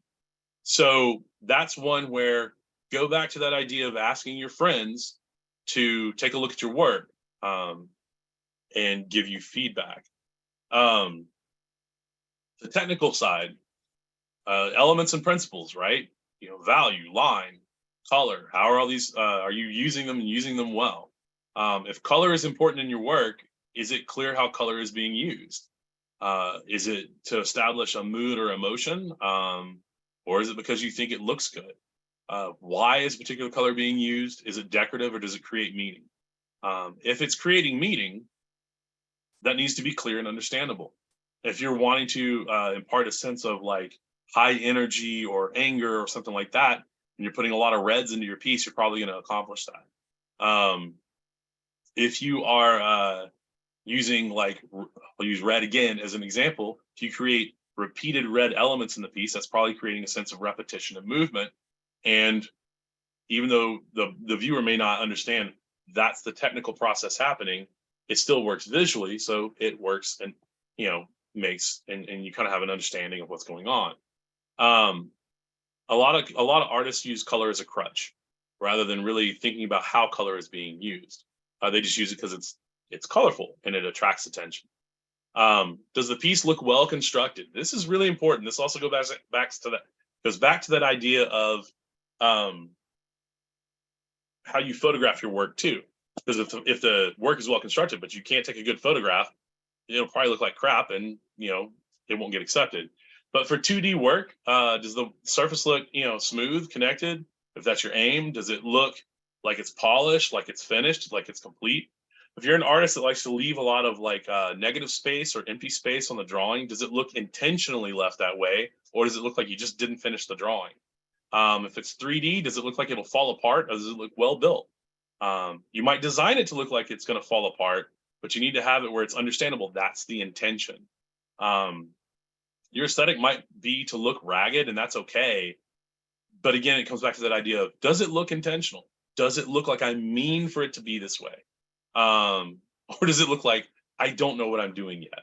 So that's one where go back to that idea of asking your friends to take a look at your work and give you feedback. The technical side, elements and principles, right? Value, line, color. How are all these? Are you using them and using them well? If color is important in your work, is it clear how color is being used? Is it to establish a mood or emotion? Or is it because you think it looks good? Why is a particular color being used? Is it decorative or does it create meaning? If it's creating meaning, that needs to be clear and understandable. If you're wanting to impart a sense of like high energy or anger or something like that, and you're putting a lot of reds into your piece, you're probably going to accomplish that. If you are using I'll use red again as an example, if you create repeated red elements in the piece, that's probably creating a sense of repetition and movement. And even though the viewer may not understand that's the technical process happening, it still works visually. So it works and, makes, and you kind of have an understanding of what's going on. A lot of artists use color as a crutch rather than really thinking about how color is being used. They just use it because it's colorful and it attracts attention. Does the piece look well constructed? This is really important. This also goes back to that idea of how you photograph your work too. Because if the work is well constructed, but you can't take a good photograph, it'll probably look like crap, and it won't get accepted. But for 2D work, does the surface look smooth, connected? If that's your aim, does it look like it's polished, like it's finished, like it's complete? If you're an artist that likes to leave a lot of negative space or empty space on the drawing, does it look intentionally left that way, or does it look like you just didn't finish the drawing? If it's 3D, does it look like it'll fall apart, or does it look well built? You might design it to look like it's going to fall apart, but you need to have it where it's understandable. That's the intention. Your aesthetic might be to look ragged, and that's okay. But again, it comes back to that idea of, does it look intentional? Does it look like I mean for it to be this way? Or does it look like I don't know what I'm doing yet?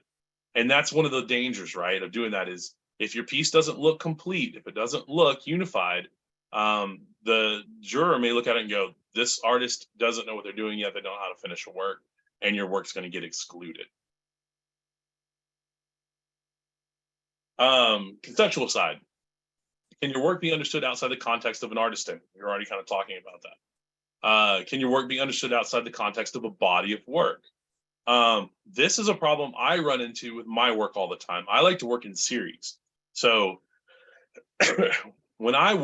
And that's one of the dangers, right, of doing that is If your piece doesn't look complete, if it doesn't look unified, the juror may look at it and go, this artist doesn't know what they're doing yet. They don't know how to finish a work, and your work's going to get excluded. Conceptual side. Can your work be understood outside the context of an artist? You're already kind of talking about that. Can your work be understood outside the context of a body of work? This is a problem I run into with my work all the time. I like to work in series. So when I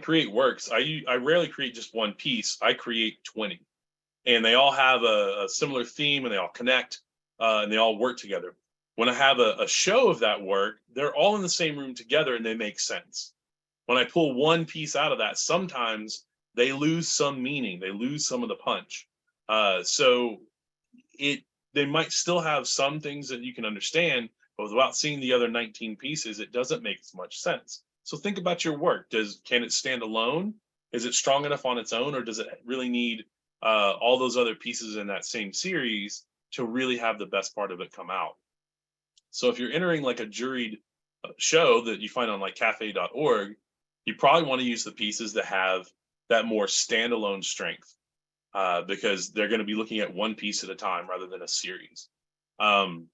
create works, I rarely create just one piece. I create 20, and they all have a similar theme, and they all connect, and they all work together. When I have a show of that work, they're all in the same room together and they make sense. When I pull one piece out of that, sometimes they lose some meaning, they lose some of the punch. So they might still have some things that you can understand, but without seeing the other 19 pieces, it doesn't make as much sense. So think about your work. Can it stand alone? Is it strong enough on its own, or does it really need all those other pieces in that same series to really have the best part of it come out? So if you're entering like a juried show that you find on like cafe.org, you probably want to use the pieces that have that more standalone strength, because they're going to be looking at one piece at a time rather than a series. Can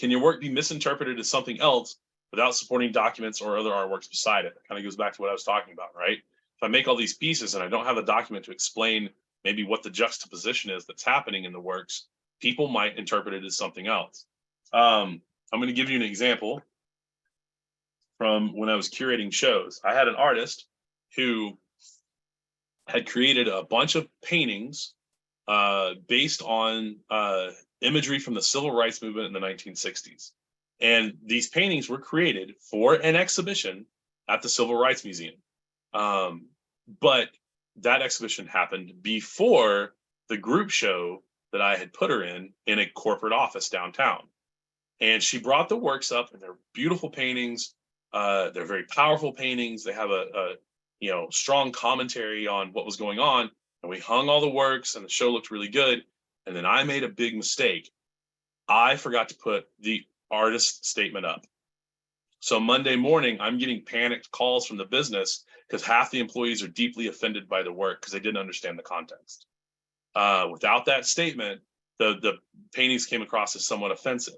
your work be misinterpreted as something else without supporting documents or other artworks beside it? That kind of goes back to what I was talking about, right? If I make all these pieces and I don't have a document to explain maybe what the juxtaposition is that's happening in the works, people might interpret it as something else. I'm going to give you an example from when I was curating shows. I had an artist who had created a bunch of paintings based on imagery from the civil rights movement in the 1960s. And these paintings were created for an exhibition at the Civil Rights Museum. But that exhibition happened before the group show that I had put her in a corporate office downtown. And she brought the works up, and they're beautiful paintings. They're very powerful paintings. They have a strong commentary on what was going on. And we hung all the works, and the show looked really good. And then I made a big mistake. I forgot to put the artist statement up. So Monday morning, I'm getting panicked calls from the business because half the employees are deeply offended by the work because they didn't understand the context. Without that statement, the paintings came across as somewhat offensive.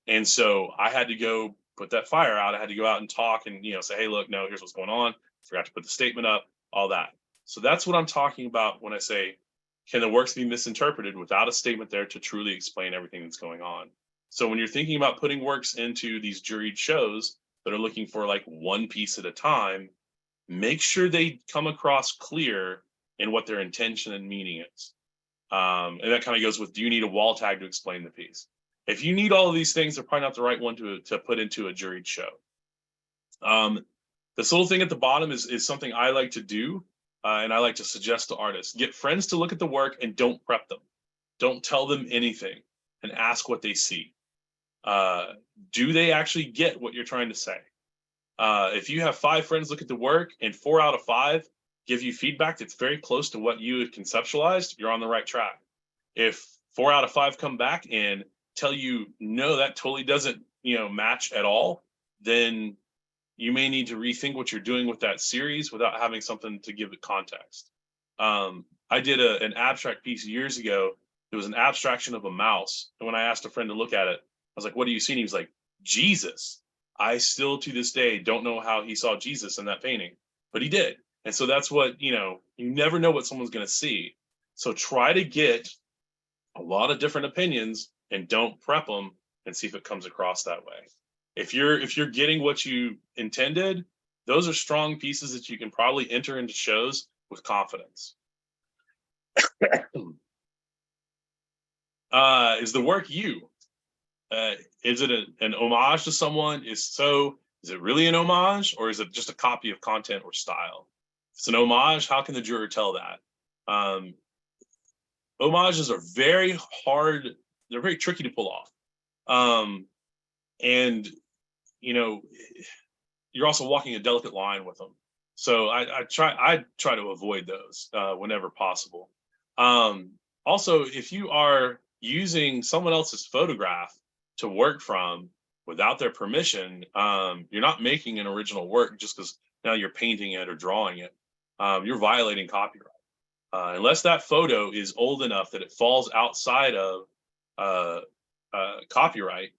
And so I had to go put that fire out. I had to go out and talk and, say, hey, look, no, here's what's going on. Forgot to put the statement up, all that. So that's what I'm talking about when I say, can the works be misinterpreted without a statement there to truly explain everything that's going on? So when you're thinking about putting works into these juried shows that are looking for like one piece at a time, make sure they come across clear in what their intention and meaning is. And that kind of goes with, do you need a wall tag to explain the piece? If you need all of these things, they're probably not the right one to put into a juried show. This little thing at the bottom is something I like to do, and I like to suggest to artists. Get friends to look at the work and don't prep them. Don't tell them anything, and ask what they see. Do they actually get what you're trying to say? If you have 5 friends look at the work and 4 out of 5 give you feedback that's very close to what you had conceptualized, you're on the right track. If 4 out of 5 come back and tell you, no, that totally doesn't, match at all, then you may need to rethink what you're doing with that series without having something to give it context. I did an abstract piece years ago. It was an abstraction of a mouse. And when I asked a friend to look at it, I was like, what do you see? And he was like, Jesus. I still to this day don't know how he saw Jesus in that painting, but he did. And so that's what, you never know what someone's going to see. So try to get a lot of different opinions and don't prep them and see if it comes across that way. If you're getting what you intended, those are strong pieces that you can probably enter into shows with confidence. Is the work you? Is it an homage to someone? Is it really an homage, or is it just a copy of content or style? If it's an homage, how can the juror tell that? Homages are very hard. They're very tricky to pull off. And, you're also walking a delicate line with them. So I try to avoid those whenever possible. Also, if you are using someone else's photograph to work from, without their permission, you're not making an original work just because now you're painting it or drawing it. You're violating copyright. Unless that photo is old enough that it falls outside of copyright,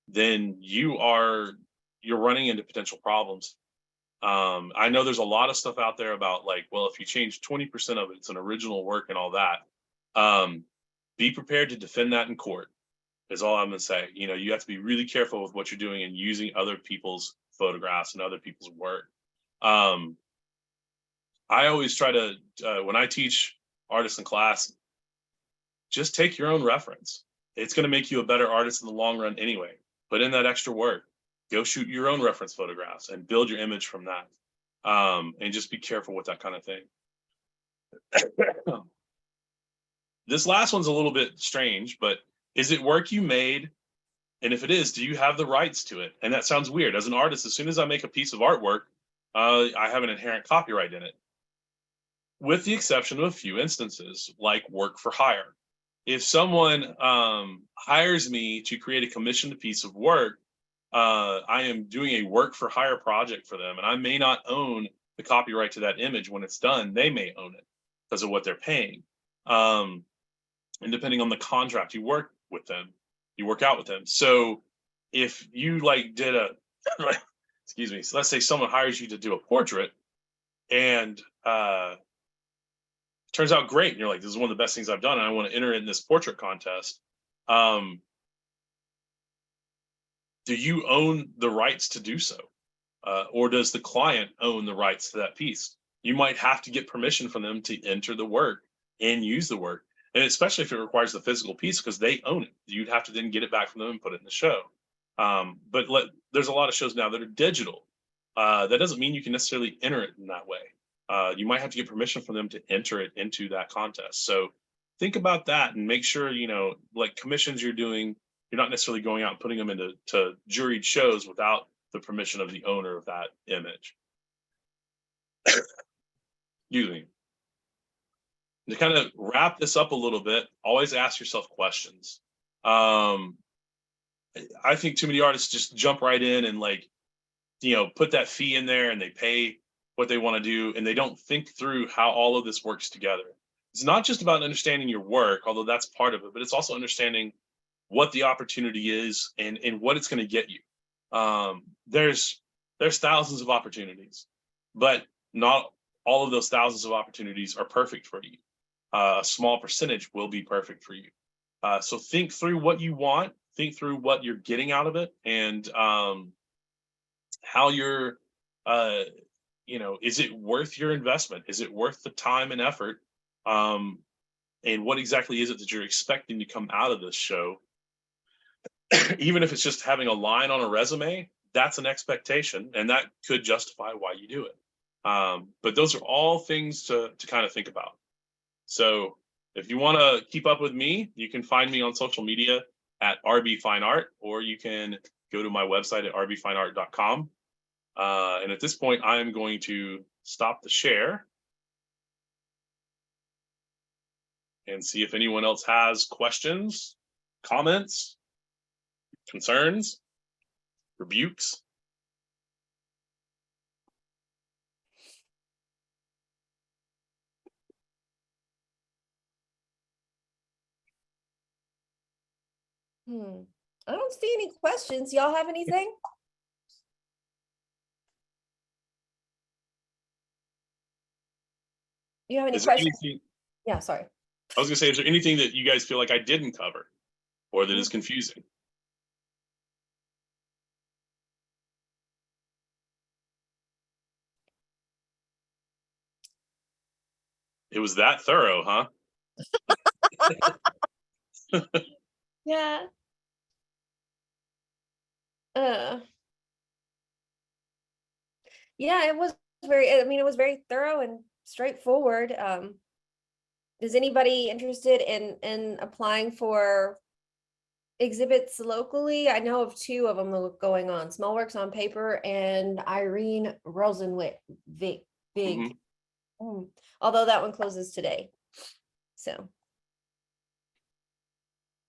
then you're running into potential problems. I know there's a lot of stuff out there about like, well, if you change 20% of it, it's an original work and all that. Be prepared to defend that in court, is all I'm gonna say. You know, you have to be really careful with what you're doing and using other people's photographs and other people's work. I always try to, when I teach artists in class, just take your own reference. It's gonna make you a better artist in the long run anyway. Put in that extra work. Go shoot your own reference photographs and build your image from that. And just be careful with that kind of thing. This last one's a little bit strange, but is it work you made? And if it is, do you have the rights to it? And that sounds weird. As an artist, as soon as I make a piece of artwork, I have an inherent copyright in it, with the exception of a few instances, like work for hire. If someone hires me to create a commissioned piece of work, I am doing a work for hire project for them, and I may not own the copyright to that image. When it's done, they may own it because of what they're paying. And depending on the contract you work with them, you work out with them. So if you like did a, excuse me, so let's say someone hires you to do a portrait and turns out great, and you're like, this is one of the best things I've done, and I want to enter it in this portrait contest. Do you own the rights to do so? Or does the client own the rights to that piece? You might have to get permission from them to enter the work and use the work. And especially if it requires the physical piece, because they own it. You'd have to then get it back from them and put it in the show. There's a lot of shows now that are digital. That doesn't mean you can necessarily enter it in that way. You might have to get permission from them to enter it into that contest. So think about that and make sure, you know, like commissions you're doing, you're not necessarily going out and putting them into juried shows without the permission of the owner of that image. Excuse me. To kind of wrap this up a little bit, always ask yourself questions. I think too many artists just jump right in and like, you know, put that fee in there and they pay what they want to do, and they don't think through how all of this works together. It's not just about understanding your work, although that's part of it, but it's also understanding what the opportunity is and what it's going to get you. There's thousands of opportunities, but not all of those thousands of opportunities are perfect for you. A small percentage will be perfect for you. So think through what you want, think through what you're getting out of it, and how you're, you know, is it worth your investment? Is it worth the time and effort? And what exactly is it that you're expecting to come out of this show? Even if it's just having a line on a resume, that's an expectation, and that could justify why you do it. But those are all things to kind of think about. So if you want to keep up with me, you can find me on social media at rbfineart, or you can go to my website at rbfineart.com. And at this point, I am going to stop the share and see if anyone else has questions, comments, concerns, rebukes. I don't see any questions. Y'all have anything? You have any questions? Yeah, sorry. I was gonna say, is there anything that you guys feel like I didn't cover or that is confusing? It was that thorough, huh? Yeah. Yeah, it was it was very thorough and straightforward. Is anybody interested in applying for exhibits locally? I know of two of them going on, Small Works on Paper and Irene Rosenwick Big. Although that one closes today. So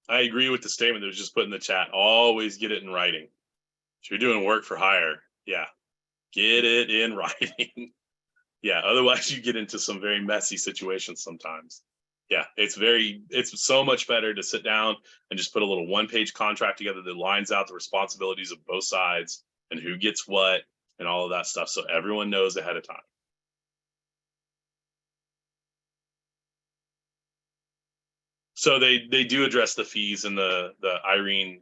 I agree with the statement that was just put in the chat. Always get it in writing. If you're doing work for hire, yeah, get it in writing. Yeah, otherwise you get into some very messy situations sometimes. Yeah, it's so much better to sit down and just put a little one-page contract together that lines out the responsibilities of both sides and who gets what and all of that stuff, so everyone knows ahead of time. So they do address the fees in the Irene,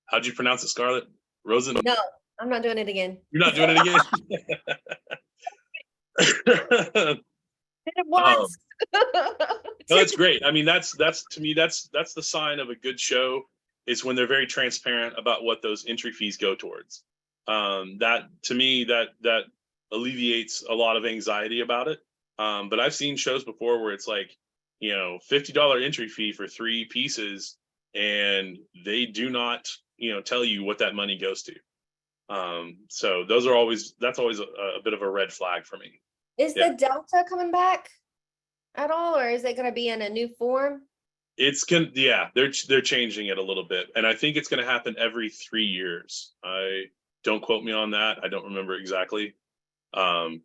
how'd you pronounce it, Scarlett? Rosen? No, I'm not doing it again. You're not doing it again? Did it once. No, that's great. I mean, that's to me, that's the sign of a good show, is when they're very transparent about what those entry fees go towards. That to me, that alleviates a lot of anxiety about it. But I've seen shows before where it's like, $50 entry fee for 3 pieces, and they do not, tell you what that money goes to. So that's always a bit of a red flag for me. Is Yeah. the Delta coming back at all, or is it going to be in a new form? They're changing it a little bit, and I think it's going to happen every 3 years. Don't quote me on that. I don't remember exactly. But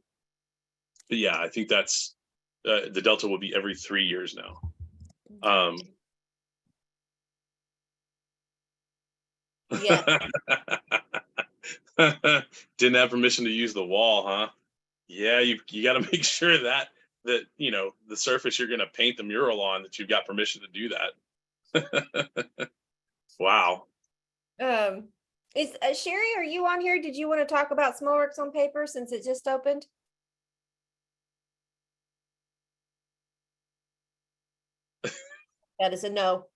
yeah, I think that's the Delta will be every 3 years now. Yeah. Didn't have permission to use the wall, huh? Yeah, you got to make sure that the surface you're going to paint the mural on, that you've got permission to do that. Wow. Is Sherry, are you on here? Did you want to talk about Small Works on Paper since it just opened? That is a no.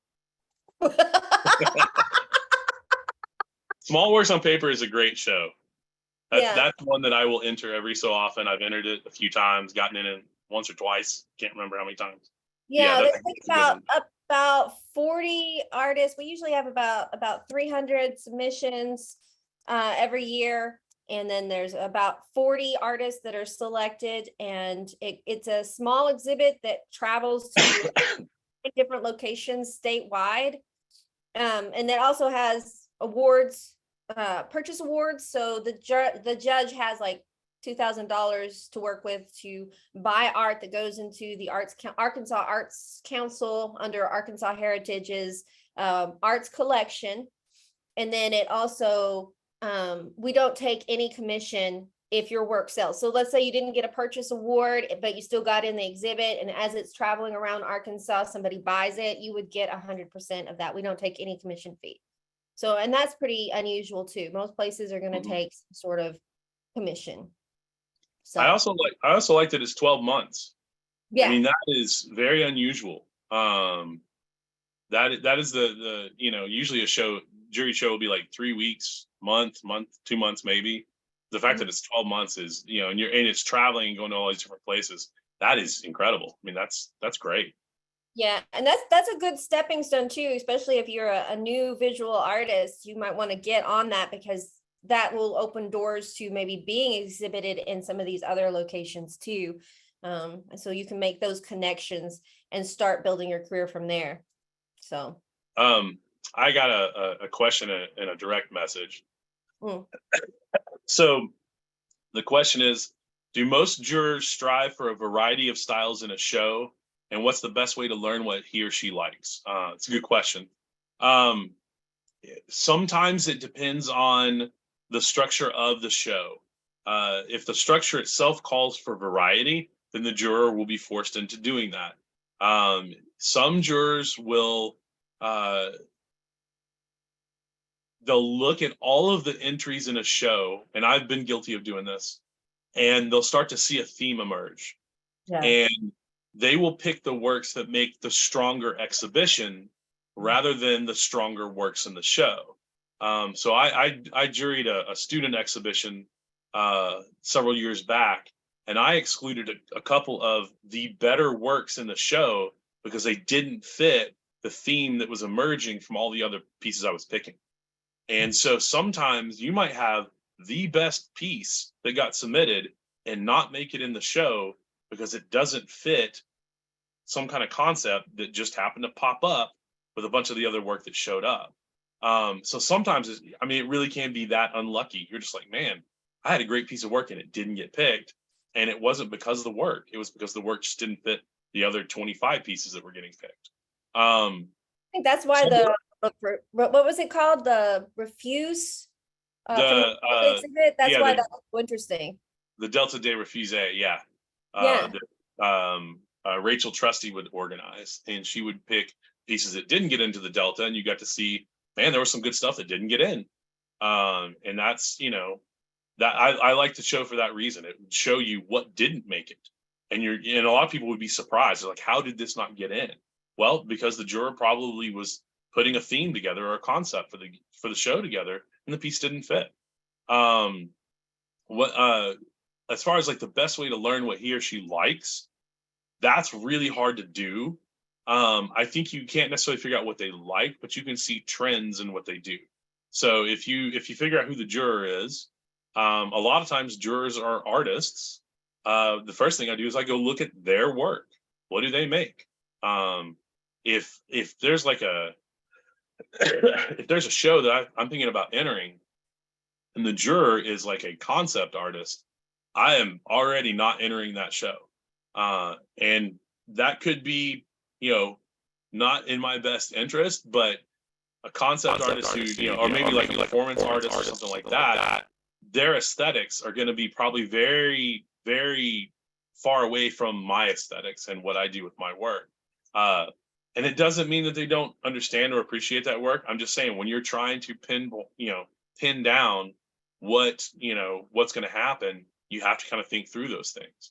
Small Works on Paper is a great show. Yeah. That's one that I will enter every so often. I've entered it a few times, gotten in it once or twice. Can't remember how many times. Yeah, that's there's about 40 artists. We usually have about 300 submissions every year. And then there's about 40 artists that are selected, and it's a small exhibit that travels to different locations statewide. And that also has awards, purchase awards. So the judge has like $2,000 to work with to buy art that goes into the Arkansas Arts Council under Arkansas Heritage's arts collection. And then it also, we don't take any commission if your work sells. So let's say you didn't get a purchase award, but you still got in the exhibit, and as it's traveling around Arkansas, somebody buys it, you would get 100% of that. We don't take any commission fee. So, and that's pretty unusual too. Most places are going to take some sort of commission. So I also like that it's 12 months. yeah, I mean, that is very unusual. That is the usually a jury show will be like 3 weeks, month, 2 months maybe. The fact that it's 12 months is, and it's traveling and going to all these different places. That is incredible. I mean, that's great. yeah, and that's a good stepping stone too, especially if you're a new visual artist. You might want to get on that, because that will open doors to maybe being exhibited in some of these other locations too. So you can make those connections and start building your career from there. So I got a question in a direct message. Mm. So the question is, do most jurors strive for a variety of styles in a show? And what's the best way to learn what he or she likes? It's a good question. Sometimes it depends on the structure of the show. If the structure itself calls for variety, then the juror will be forced into doing that. Some jurors will, they'll look at all of the entries in a show, and I've been guilty of doing this, and they'll start to see a theme emerge. Yeah. And they will pick the works that make the stronger exhibition rather than the stronger works in the show. So I juried a student exhibition several years back, and I excluded a couple of the better works in the show because they didn't fit the theme that was emerging from all the other pieces I was picking. And so sometimes you might have the best piece that got submitted and not make it in the show because it doesn't fit some kind of concept that just happened to pop up with a bunch of the other work that showed up. So sometimes I mean, it really can be that unlucky. You're just like, man, I had a great piece of work and it didn't get picked. And it wasn't because of the work. It was because the work just didn't fit the other 25 pieces that were getting picked. I think that's why So what was it called? The refuse from the the exhibit. That's yeah, why that's so interesting. the Delta Day Refuse, yeah. Yeah. Rachel Trusty would organize, and she would pick pieces that didn't get into the Delta, and you got to see, man, there was some good stuff that didn't get in. And that's, that I like the show for that reason. It would show you what didn't make it. And a lot of people would be surprised. They're like, how did this not get in? Well, because the juror probably was putting a theme together or a concept for the show together, and the piece didn't fit. What as far as like the best way to learn what he or she likes, that's really hard to do. I think you can't necessarily figure out what they like, but you can see trends in what they do. So if you figure out who the juror is, a lot of times jurors are artists. The first thing I do is I go look at their work. What do they make? If there's like if there's a show that I'm thinking about entering, and the juror is like a concept artist, I am already not entering that show. And that could be, not in my best interest, but a concept artist who, or maybe like a performance artist or something like that, their aesthetics are going to be probably very, very far away from my aesthetics and what I do with my work. And it doesn't mean that they don't understand or appreciate that work. I'm just saying, when you're trying to pin down what's going to happen, you have to kind of think through those things.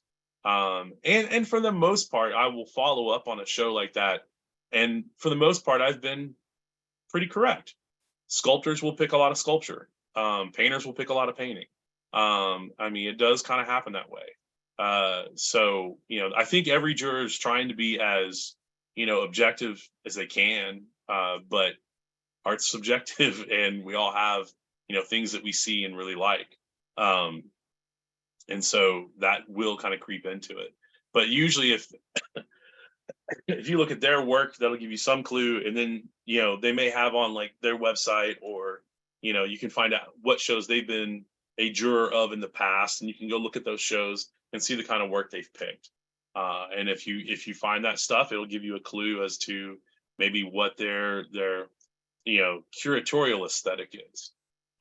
And for the most part, I will follow up on a show like that. And for the most part, I've been pretty correct. Sculptors will pick a lot of sculpture. Painters will pick a lot of painting. I mean, it does kind of happen that way. So, I think every juror is trying to be as, objective as they can. But art's subjective, and we all have, things that we see and really like. And so that will kind of creep into it. But usually if you look at their work, that'll give you some clue. And then, they may have on like their website, or, you can find out what shows they've been a juror of in the past, and you can go look at those shows and see the kind of work they've picked. And if you find that stuff, it'll give you a clue as to maybe what their curatorial aesthetic is.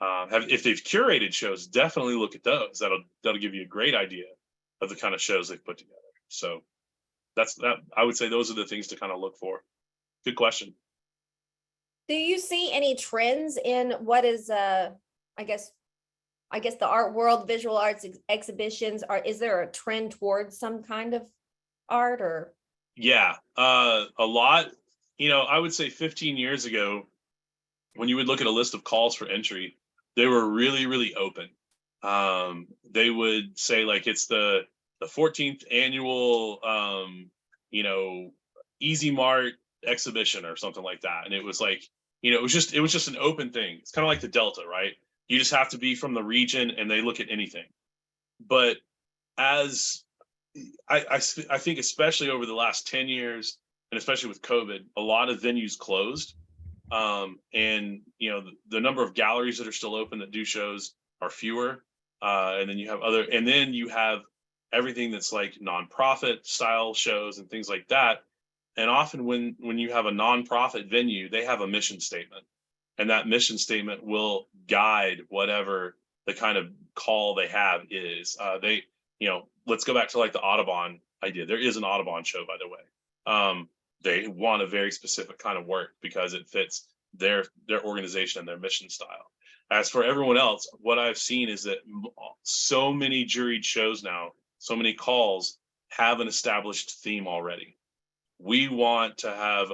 If they've curated shows, definitely look at those. That'll give you a great idea of the kind of shows they've put together. So that's that. I would say those are the things to kind of look for. Good question. Do you see any trends in what is I guess the art world, visual arts exhibitions, is there a trend towards some kind of art? Or yeah, a lot. I would say 15 years ago, when you would look at a list of calls for entry, they were really, really open. They would say like it's the 14th annual Easy Mart exhibition or something like that. And it was like, it was just an open thing. It's kind of like the Delta, right? You just have to be from the region and they look at anything. But as I think, especially over the last 10 years, and especially with COVID, a lot of venues closed. And the number of galleries that are still open that do shows are fewer. And then you have everything that's like nonprofit style shows and things like that. And often when you have a nonprofit venue, they have a mission statement, and that mission statement will guide whatever the kind of call they have is. Let's go back to like the Audubon idea. There is an Audubon show, by the way. They want a very specific kind of work because it fits their organization and their mission style. As for everyone else, what I've seen is that so many juried shows now, so many calls have an established theme already. We want to have,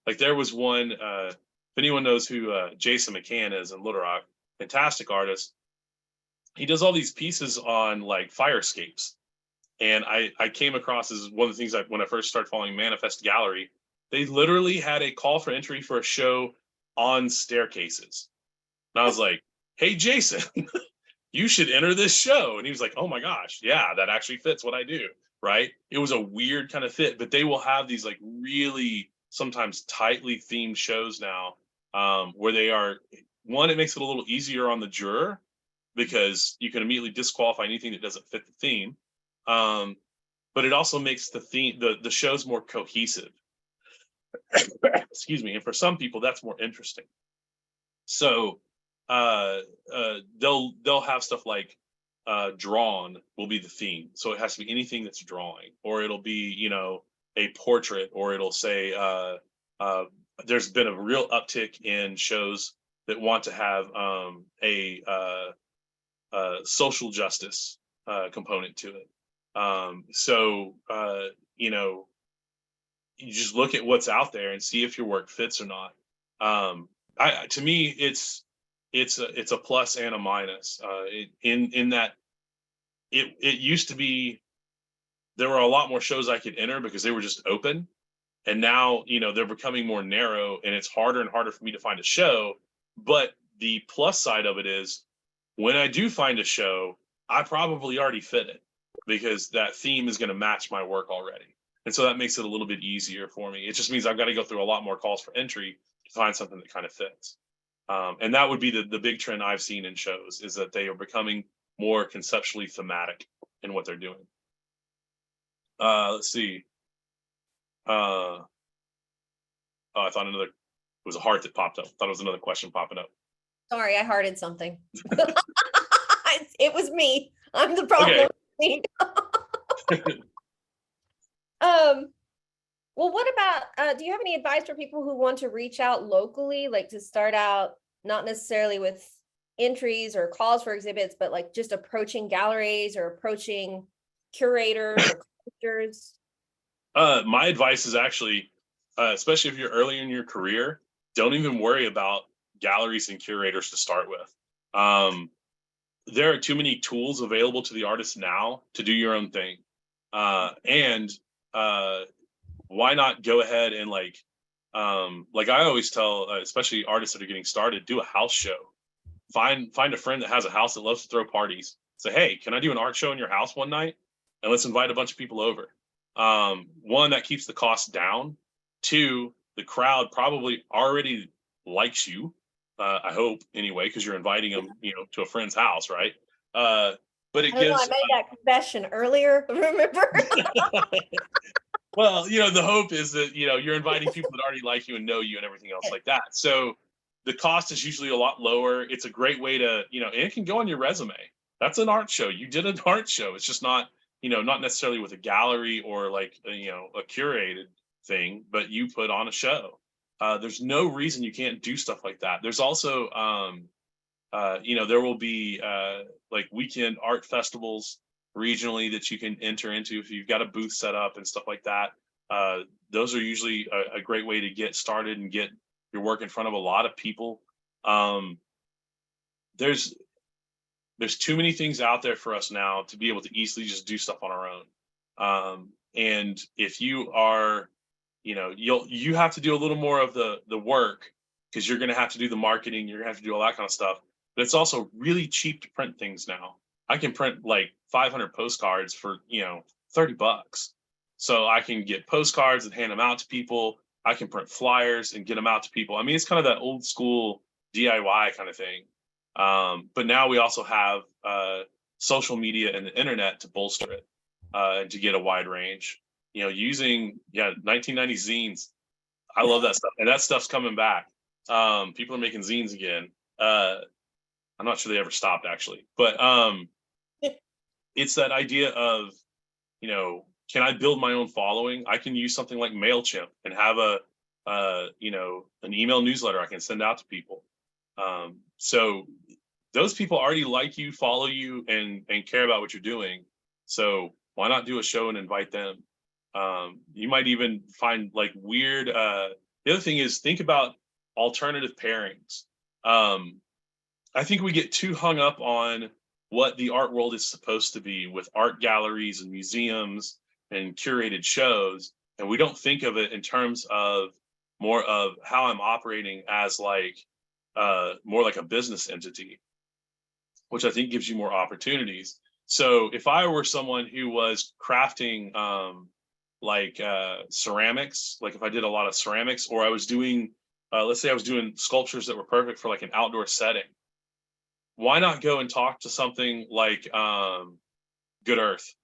like there was one, if anyone knows who Jason McCann is in Little Rock, fantastic artist. He does all these pieces on like fire escapes. And I came across as one of the things when I first started following Manifest Gallery, they literally had a call for entry for a show on staircases. And I was like, hey, Jason, you should enter this show. And he was like, oh my gosh, yeah, that actually fits what I do, right? It was a weird kind of fit, but they will have these like really sometimes tightly themed shows now where they are, one, it makes it a little easier on the juror because you can immediately disqualify anything that doesn't fit the theme. But it also makes the theme, the shows more cohesive. Excuse me. And for some people, that's more interesting. So they'll have stuff like drawn will be the theme. So it has to be anything that's drawing, or it'll be, you know, a portrait, or it'll say there's been a real uptick in shows that want to have a social justice component to it. So you know, you just look at what's out there and see if your work fits or not. To me, it's a plus and a minus. In that it used to be there were a lot more shows I could enter because they were just open, and now, you know, they're becoming more narrow, and it's harder and harder for me to find a show. But the plus side of it is, when I do find a show, I probably already fit it because that theme is going to match my work already. And so that makes it a little bit easier for me. It just means I've got to go through a lot more calls for entry to find something that kind of fits. And that would be the big trend I've seen in shows, is that they are becoming more conceptually thematic in what they're doing. Let's see. Oh, I thought it was a heart that popped up. I thought it was another question popping up. Sorry, I hearted something. It was me. I'm the problem. Okay. Well, what about, do you have any advice for people who want to reach out locally, like to start out, not necessarily with entries or calls for exhibits, but like just approaching galleries or approaching curators or collectors? My advice is actually, especially if you're early in your career, don't even worry about galleries and curators to start with. There are too many tools available to the artist now to do your own thing. And why not go ahead and like I always tell, especially artists that are getting started, do a house show. Find a friend that has a house that loves to throw parties. Say, hey, can I do an art show in your house one night? And let's invite a bunch of people over. One, that keeps the cost down. Two, the crowd probably already likes you. I hope anyway, because you're inviting them, you know, to a friend's house, right? But it gives. I made that confession earlier. Remember? Well, you know, the hope is that, you know, you're inviting people that already like you and know you and everything else like that. So the cost is usually a lot lower. It's a great way to, you know, and it can go on your resume. That's an art show. You did an art show. It's just not, you know, not necessarily with a gallery or like, you know, a curated thing, but you put on a show. There's no reason you can't do stuff like that. There's also, you know, there will be like weekend art festivals regionally that you can enter into if you've got a booth set up and stuff like that. Those are usually a great way to get started and get your work in front of a lot of people. There's too many things out there for us now to be able to easily just do stuff on our own. And if you are, you know, you have to do a little more of the work, because you're going to have to do the marketing, you're going to have to do all that kind of stuff. But it's also really cheap to print things now. I can print like 500 postcards for, you know, $30. So I can get postcards and hand them out to people. I can print flyers and get them out to people. I mean, it's kind of that old school DIY kind of thing. But now we also have social media and the internet to bolster it and to get a wide range. You know, using 1990 zines. I love that stuff, and that stuff's coming back. People are making zines again. I'm not sure they ever stopped actually, but it's that idea of, you know, can I build my own following? I can use something like MailChimp and have you know, an email newsletter I can send out to people. So those people already like you, follow you, and care about what you're doing. So why not do a show and invite them? You might even find like weird. The other thing is, think about alternative pairings. I think we get too hung up on what the art world is supposed to be with art galleries and museums and curated shows, and we don't think of it in terms of more of how I'm operating as like more like a business entity, which I think gives you more opportunities. So if I were someone who was crafting ceramics, like if I did a lot of ceramics, or I was doing let's say I was doing sculptures that were perfect for like an outdoor setting. Why not go and talk to something like Good Earth?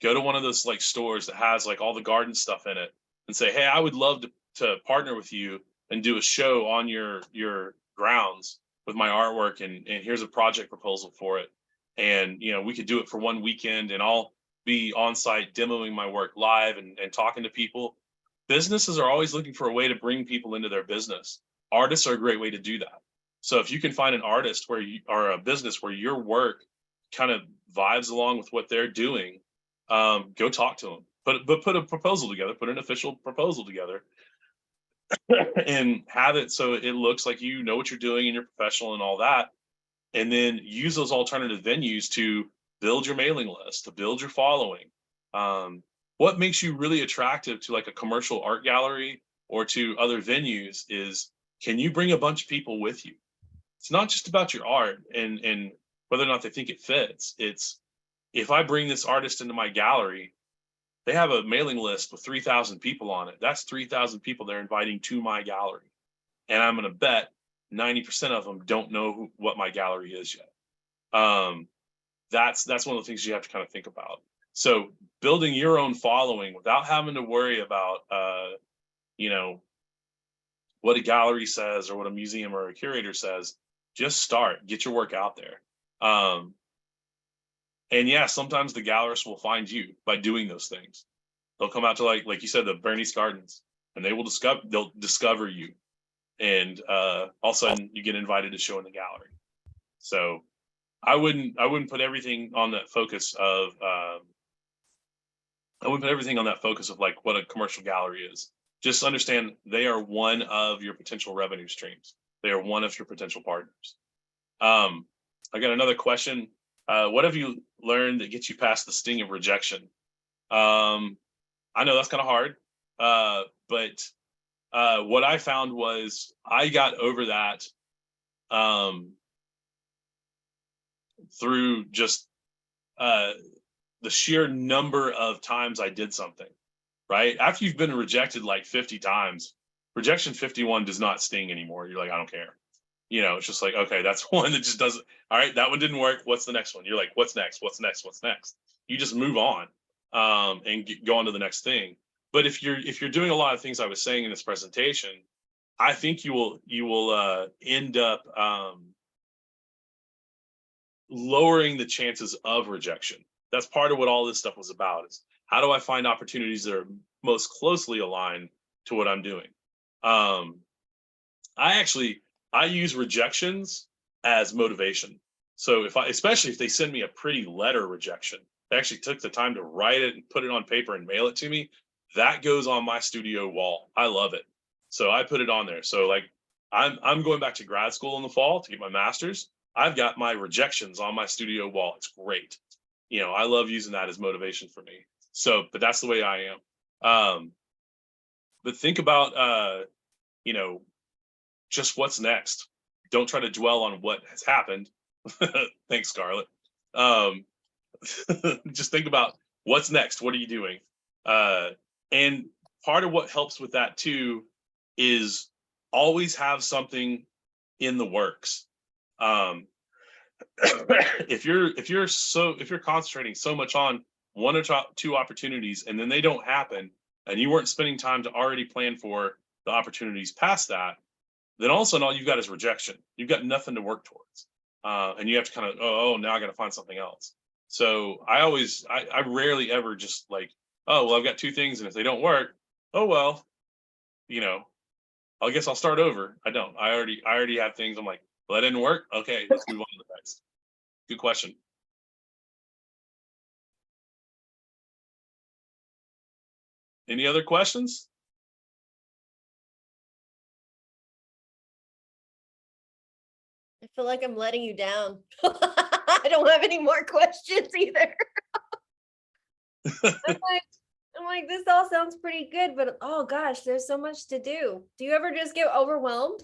Go to one of those like stores that has like all the garden stuff in it and say, hey, I would love to partner with you and do a show on your grounds with my artwork, and here's a project proposal for it. And we could do it for one weekend, and I'll be on site demoing my work live and talking to people. Businesses are always looking for a way to bring people into their business. Artists are a great way to do that. So if you can find an artist where you or a business where your work kind of vibes along with what they're doing, go talk to them. Put a proposal together, put an official proposal together, and have it so it looks like you know what you're doing and you're professional and all that. And then use those alternative venues to build your mailing list, to build your following. What makes you really attractive to like a commercial art gallery or to other venues is, can you bring a bunch of people with you? It's not just about your art and whether or not they think it fits. It's, if I bring this artist into my gallery, they have a mailing list with 3,000 people on it. That's 3,000 people they're inviting to my gallery. And I'm going to bet 90% of them don't know what my gallery is yet. That's one of the things you have to kind of think about. So building your own following without having to worry about, what a gallery says or what a museum or a curator says, just start, get your work out there. And yeah, sometimes the gallerists will find you by doing those things. They'll come out to like you said, the Bernice Gardens, and they'll discover you. And all of a sudden you get invited to show in the gallery. So I wouldn't put everything on that focus of like what a commercial gallery is. Just understand they are one of your potential revenue streams. They are one of your potential partners. I got another question. What have you learned that gets you past the sting of rejection? I know that's kind of hard, but what I found was I got over that through just the sheer number of times I did something, right? After you've been rejected like 50 times, rejection 51 does not sting anymore. You're like, I don't care. It's just like, okay, that's one that just doesn't, all right, that one didn't work. What's the next one? You're like, what's next? What's next? What's next? You just move on and go on to the next thing. But if you're doing a lot of things I was saying in this presentation, I think you will end up lowering the chances of rejection. That's part of what all this stuff was about, is how do I find opportunities that are most closely aligned to what I'm doing? I use rejections as motivation. So especially if they send me a pretty letter rejection, they actually took the time to write it and put it on paper and mail it to me, that goes on my studio wall. I love it. So I put it on there. So like I'm going back to grad school in the fall to get my master's. I've got my rejections on my studio wall. It's great. I love using that as motivation for me. So, but that's the way I am. But think about, just what's next. Don't try to dwell on what has happened. Thanks, Scarlett. Just think about what's next. What are you doing? And part of what helps with that too is always have something in the works. If you're concentrating so much on one or two opportunities and then they don't happen, and you weren't spending time to already plan for the opportunities past that, then all of a sudden all you've got is rejection. You've got nothing to work towards. And you have to kind of, now I got to find something else. So I rarely ever just like, oh, well, I've got two things, and if they don't work, oh, well, I guess I'll start over. I don't. I already have things. I'm like, well, that didn't work. Okay, let's move on to the next. Good question. Any other questions? I feel like I'm letting you down. I don't have any more questions either. I'm like, this all sounds pretty good, but oh gosh, there's so much to do. Do you ever just get overwhelmed?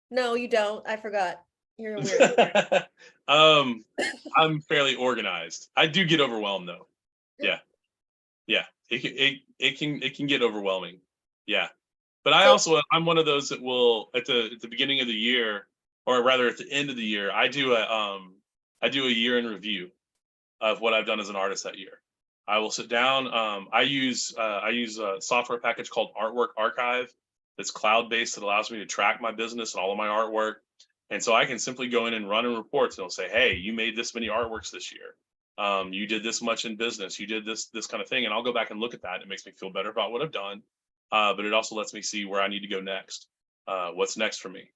No, you don't. I forgot. You're weird. I'm fairly organized. I do get overwhelmed though. Yeah. It can get overwhelming. Yeah. But I So- also, I'm one of those that will at the beginning of the year, or rather at the end of the year, I do a year in review of what I've done as an artist that year. I will sit down. I use a software package called Artwork Archive that's cloud based that allows me to track my business and all of my artwork. And so I can simply go in and run in reports and it'll say, hey, you made this many artworks this year. You did this much in business. You did this kind of thing. And I'll go back and look at that. It makes me feel better about what I've done. But it also lets me see where I need to go next. What's next for me?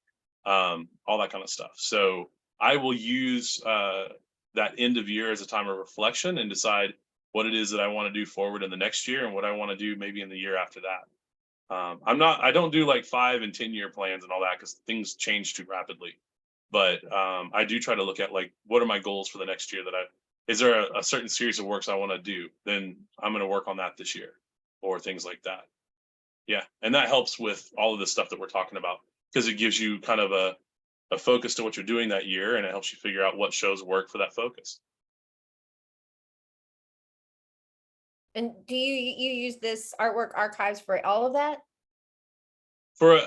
All that kind of stuff. So I will use that end of year as a time of reflection and decide what it is that I want to do forward in the next year and what I want to do maybe in the year after that. I don't do like 5 and 10 year plans and all that because things change too rapidly. But I do try to look at like, what are my goals for the next year is there a certain series of works I want to do? Then I'm going to work on that this year or things like that. Yeah. And that helps with all of the stuff that we're talking about because it gives you kind of a focus to what you're doing that year and it helps you figure out what shows work for that focus. And do you use this artwork archives for all of that? For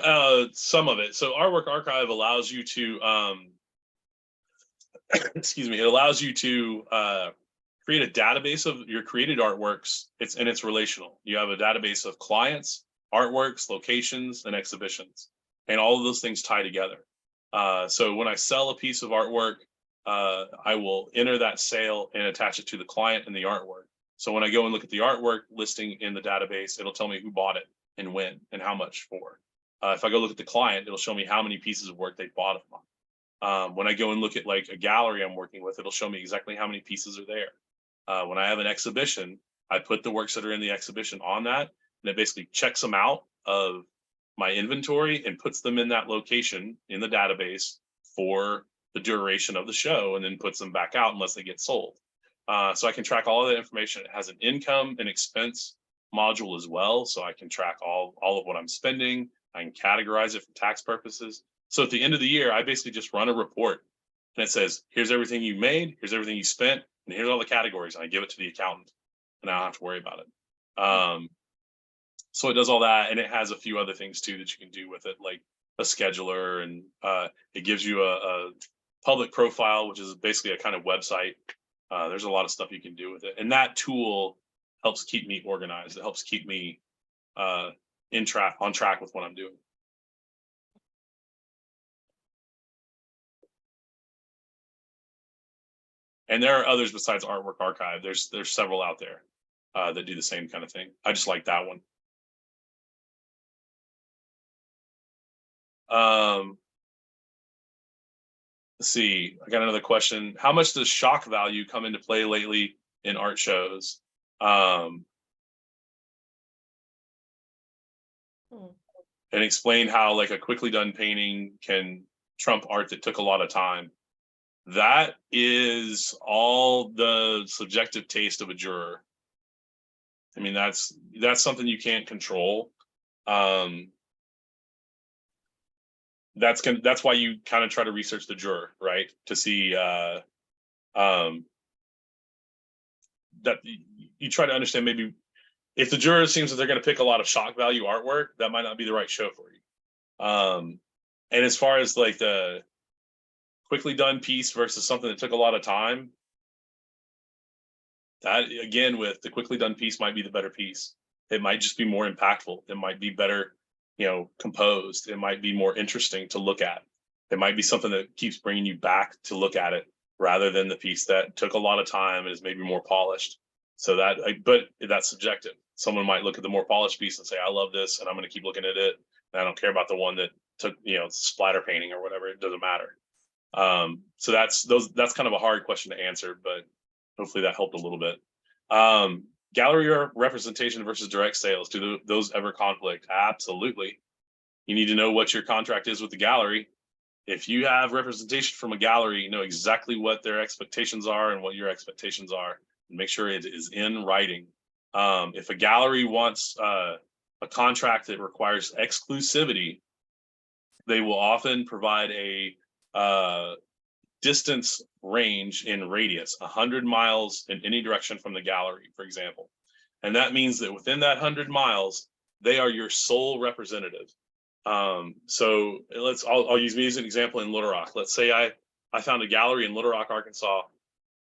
some of it. So Artwork Archive allows you to excuse me, it allows you to create a database of your created artworks. It's relational. You have a database of clients, artworks, locations, and exhibitions. And all of those things tie together. So when I sell a piece of artwork, I will enter that sale and attach it to the client and the artwork. So when I go and look at the artwork listing in the database, it'll tell me who bought it and when and how much for. If I go look at the client, it'll show me how many pieces of work they bought of mine. When I go and look at like a gallery I'm working with, it'll show me exactly how many pieces are there. When I have an exhibition, I put the works that are in the exhibition on that, and it basically checks them out of my inventory and puts them in that location in the database for the duration of the show, and then puts them back out unless they get sold. So I can track all of that information. It has an income and expense module as well, so I can track all of what I'm spending. I can categorize it for tax purposes. So at the end of the year, I basically just run a report and it says, here's everything you made, here's everything you spent, and here's all the categories. And I give it to the accountant and I don't have to worry about it. So it does all that. And it has a few other things too that you can do with it, like a scheduler, and it gives you a public profile, which is basically a kind of website. There's a lot of stuff you can do with it. And that tool helps keep me organized. It helps keep me on track with what I'm doing. And there are others besides Artwork Archive. There's several out there that do the same kind of thing. I just like that one. Let's see. I got another question. How much does shock value come into play lately in art shows? And explain how like a quickly done painting can trump art that took a lot of time. That is all the subjective taste of a juror. I mean, that's something you can't control. That's why you kind of try to research the juror, right? To see that you try to understand maybe if the juror seems that they're going to pick a lot of shock value artwork, that might not be the right show for you. And as far as like the quickly done piece versus something that took a lot of time, that again, with the quickly done piece might be the better piece. It might just be more impactful. It might be better, composed. It might be more interesting to look at. It might be something that keeps bringing you back to look at it rather than the piece that took a lot of time and is maybe more polished. So but that's subjective. Someone might look at the more polished piece and say, I love this and I'm going to keep looking at it. And I don't care about the one that took, splatter painting or whatever. It doesn't matter. So that's kind of a hard question to answer, but hopefully that helped a little bit. Gallery representation versus direct sales. Do those ever conflict? Absolutely. You need to know what your contract is with the gallery. If you have representation from a gallery, you know exactly what their expectations are and what your expectations are, and make sure it is in writing. If a gallery wants a contract that requires exclusivity, they will often provide a distance range in radius, 100 miles in any direction from the gallery, for example. And that means that within that 100 miles, they are your sole representative. So I'll use me as an example in Little Rock. Let's say I found a gallery in Little Rock, Arkansas,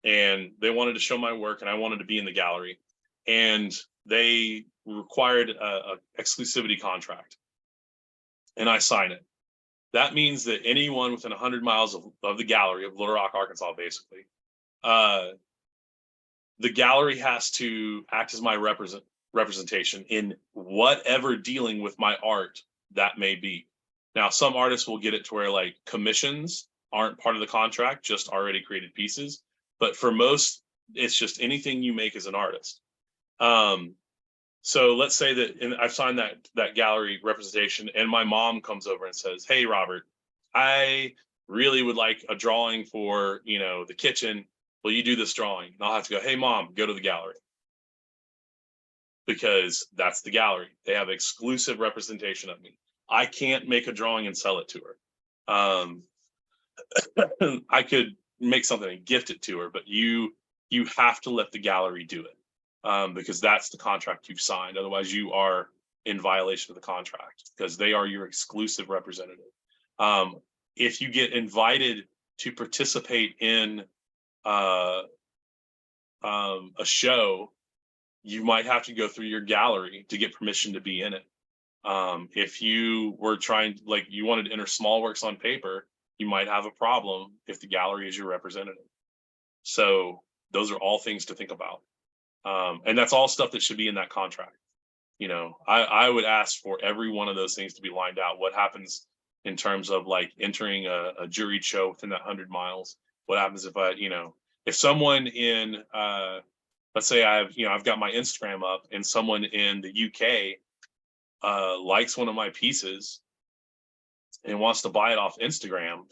and they wanted to show my work and I wanted to be in the gallery, and they required a exclusivity contract, and I sign it. That means that anyone within 100 miles of the gallery of Little Rock, Arkansas, basically, the gallery has to act as my representation in whatever dealing with my art that may be. Now, some artists will get it to where like commissions aren't part of the contract, just already created pieces. But for most, it's just anything you make as an artist. So let's say that I've signed that gallery representation, and my mom comes over and says, "Hey, Robert, I really would like a drawing for, the kitchen. Will you do this drawing?" And I'll have to go, "Hey, Mom, go to the gallery." Because that's the gallery. They have exclusive representation of me. I can't make a drawing and sell it to her. I could make something and gift it to her, but you have to let the gallery do it, because that's the contract you've signed. Otherwise, you are in violation of the contract because they are your exclusive representative. If you get invited to participate in a show, you might have to go through your gallery to get permission to be in it. If you were you wanted to enter small works on paper, you might have a problem if the gallery is your representative. So those are all things to think about. And that's all stuff that should be in that contract. I would ask for every one of those things to be lined out. What happens in terms of like entering a juried show within that 100 miles? What happens if if someone in, let's say I've got my Instagram up and someone in the UK likes one of my pieces and wants to buy it off Instagram,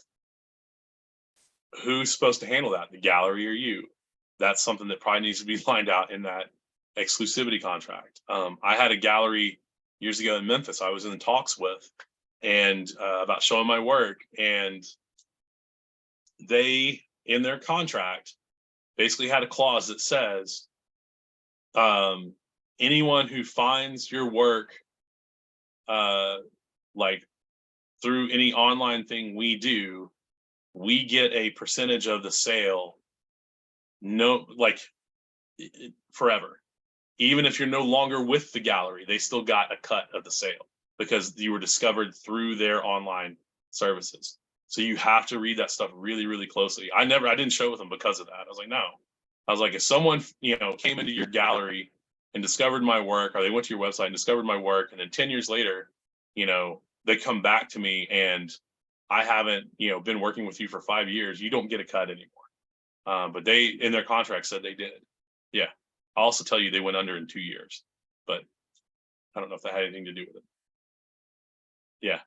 who's supposed to handle that? The gallery or you? That's something that probably needs to be lined out in that exclusivity contract. I had a gallery years ago in Memphis I was in talks with, and about showing my work, and they, in their contract, basically had a clause that says, anyone who finds your work like through any online thing we do, we get a percentage of the sale, forever. Even if you're no longer with the gallery, they still got a cut of the sale because you were discovered through their online services. So you have to read that stuff really, really closely. I didn't show with them because of that. I was like, no. I was like, if someone, came into your gallery and discovered my work, or they went to your website and discovered my work, and then 10 years later, they come back to me and I haven't, been working with you for 5 years, you don't get a cut anymore. But they, in their contract, said they did. Yeah. I'll also tell you they went under in 2 years, but I don't know if that had anything to do with it. Yeah.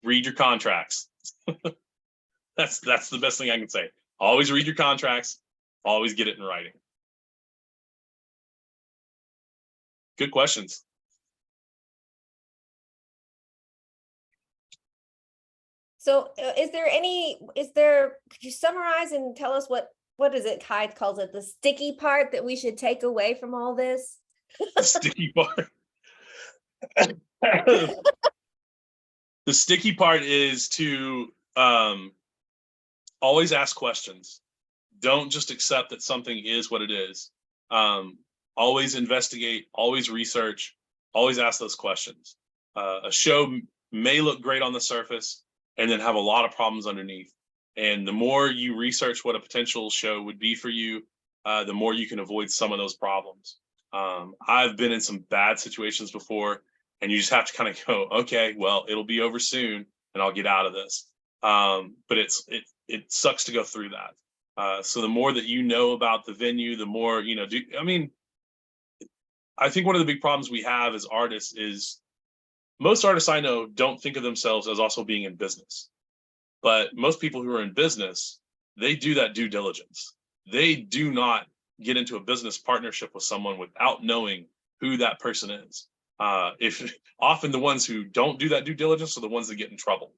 Read your contracts. That's the best thing I can say. Always read your contracts. Always get it in writing. Good questions. So could you summarize and tell us what is it Kai calls it, the sticky part that we should take away from all this? The sticky part. The sticky part is to always ask questions. Don't just accept that something is what it is. Always investigate, always research, always ask those questions. A show may look great on the surface and then have a lot of problems underneath. And the more you research what a potential show would be for you, the more you can avoid some of those problems. I've been in some bad situations before, and you just have to kind of go, okay, well, it'll be over soon and I'll get out of this. But it sucks to go through that. So the more that you know about the venue, the more, I think one of the big problems we have as artists is most artists I know don't think of themselves as also being in business. But most people who are in business, they do that due diligence. They do not get into a business partnership with someone without knowing who that person is. If often the ones who don't do that due diligence are the ones that get in trouble.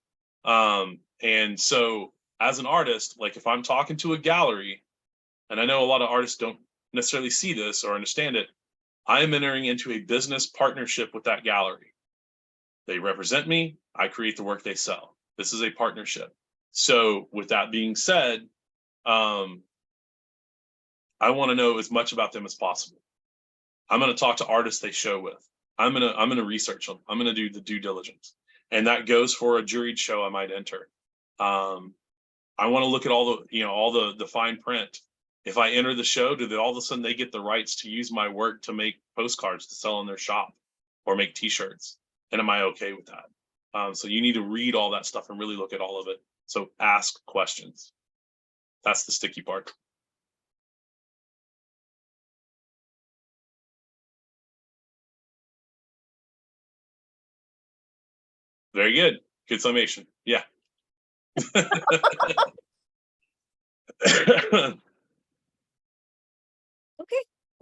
And so as an artist, like if I'm talking to a gallery, and I know a lot of artists don't necessarily see this or understand it, I am entering into a business partnership with that gallery. They represent me. I create the work they sell. This is a partnership. So with that being said, I want to know as much about them as possible. I'm going to talk to artists they show with. I'm going to research them. I'm going to do the due diligence. And that goes for a juried show I might enter. I want to look at all the fine print. If I enter the show, do they all of a sudden they get the rights to use my work to make postcards to sell in their shop or make t-shirts? And am I okay with that? So you need to read all that stuff and really look at all of it. So ask questions. That's the sticky part. Very good. Good summation. Yeah.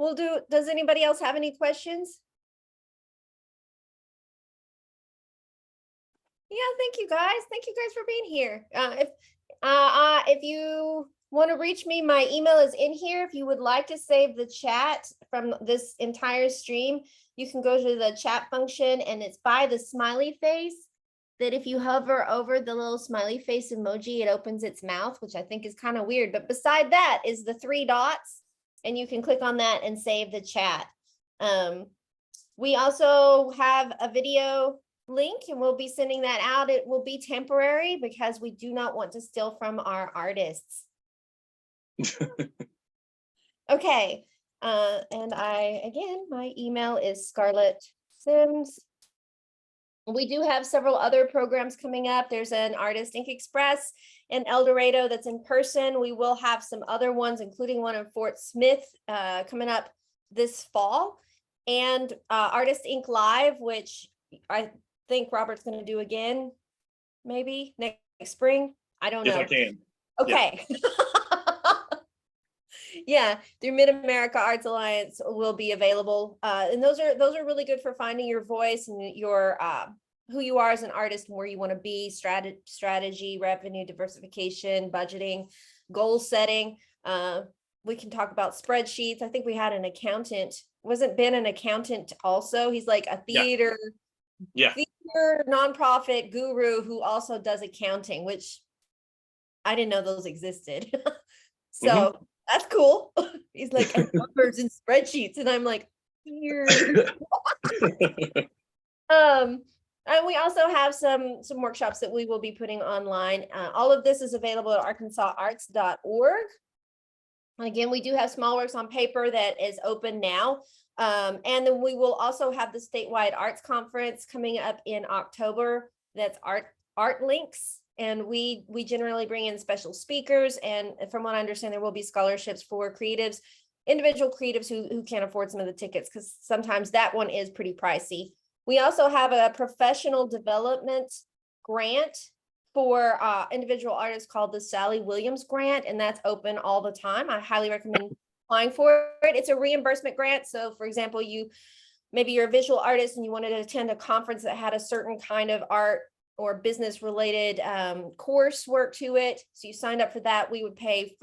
Okay, does anybody else have any questions? Yeah, thank you guys. Thank you guys for being here. If you want to reach me, my email is in here. If you would like to save the chat from this entire stream, you can go to the chat function, and it's by the smiley face. That if you hover over the little smiley face emoji, it opens its mouth, which I think is kind of weird. But beside that is the 3 dots, and you can click on that and save the chat. We also have a video link, and we'll be sending that out. It will be temporary because we do not want to steal from our artists. Okay. And again, my email is Scarlett Sims. We do have several other programs coming up. There's an Artist Ink Express in El Dorado that's in person. We will have some other ones, including one in Fort Smith coming up this fall. And Artist Ink Live, which I think Robert's going to do again, maybe next spring. I don't know. If I can. Okay. Yeah, through Mid-America Arts Alliance will be available. And those are really good for finding your voice and your who you are as an artist and where you want to be, strategy, revenue diversification, budgeting, goal setting. We can talk about spreadsheets. I think we had an accountant. Wasn't Ben an accountant also? He's like a theater nonprofit guru who also does accounting, which I didn't know those existed. So that's cool. He's like, numbers and spreadsheets. And I'm like, here. And we also have some workshops that we will be putting online. All of this is available at arkansasarts.org. And again, we do have Small Works on Paper that is open now. And then we will also have the statewide arts conference coming up in October. That's Art Links. And we generally bring in special speakers. And from what I understand, there will be scholarships for creatives, individual creatives who can't afford some of the tickets, because sometimes that one is pretty pricey. We also have a professional development grant for individual artists called the Sally Williams Grant, and that's open all the time. I highly recommend applying for it. It's a reimbursement grant. So for example, maybe you're a visual artist and you wanted to attend a conference that had a certain kind of art or business related coursework to it. So you signed up for that. We would pay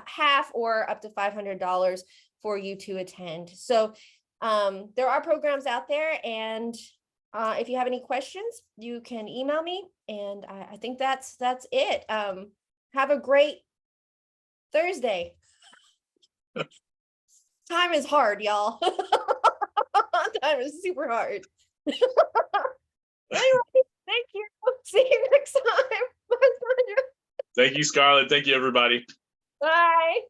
half or up to $500 for you to attend. So there are programs out there, and if you have any questions, you can email me. And I think that's it. Have a great Thursday. Time is hard, y'all. Time is super hard. Anyway, thank you. See you next time. Thank you, Scarlett. Thank you, everybody. Bye.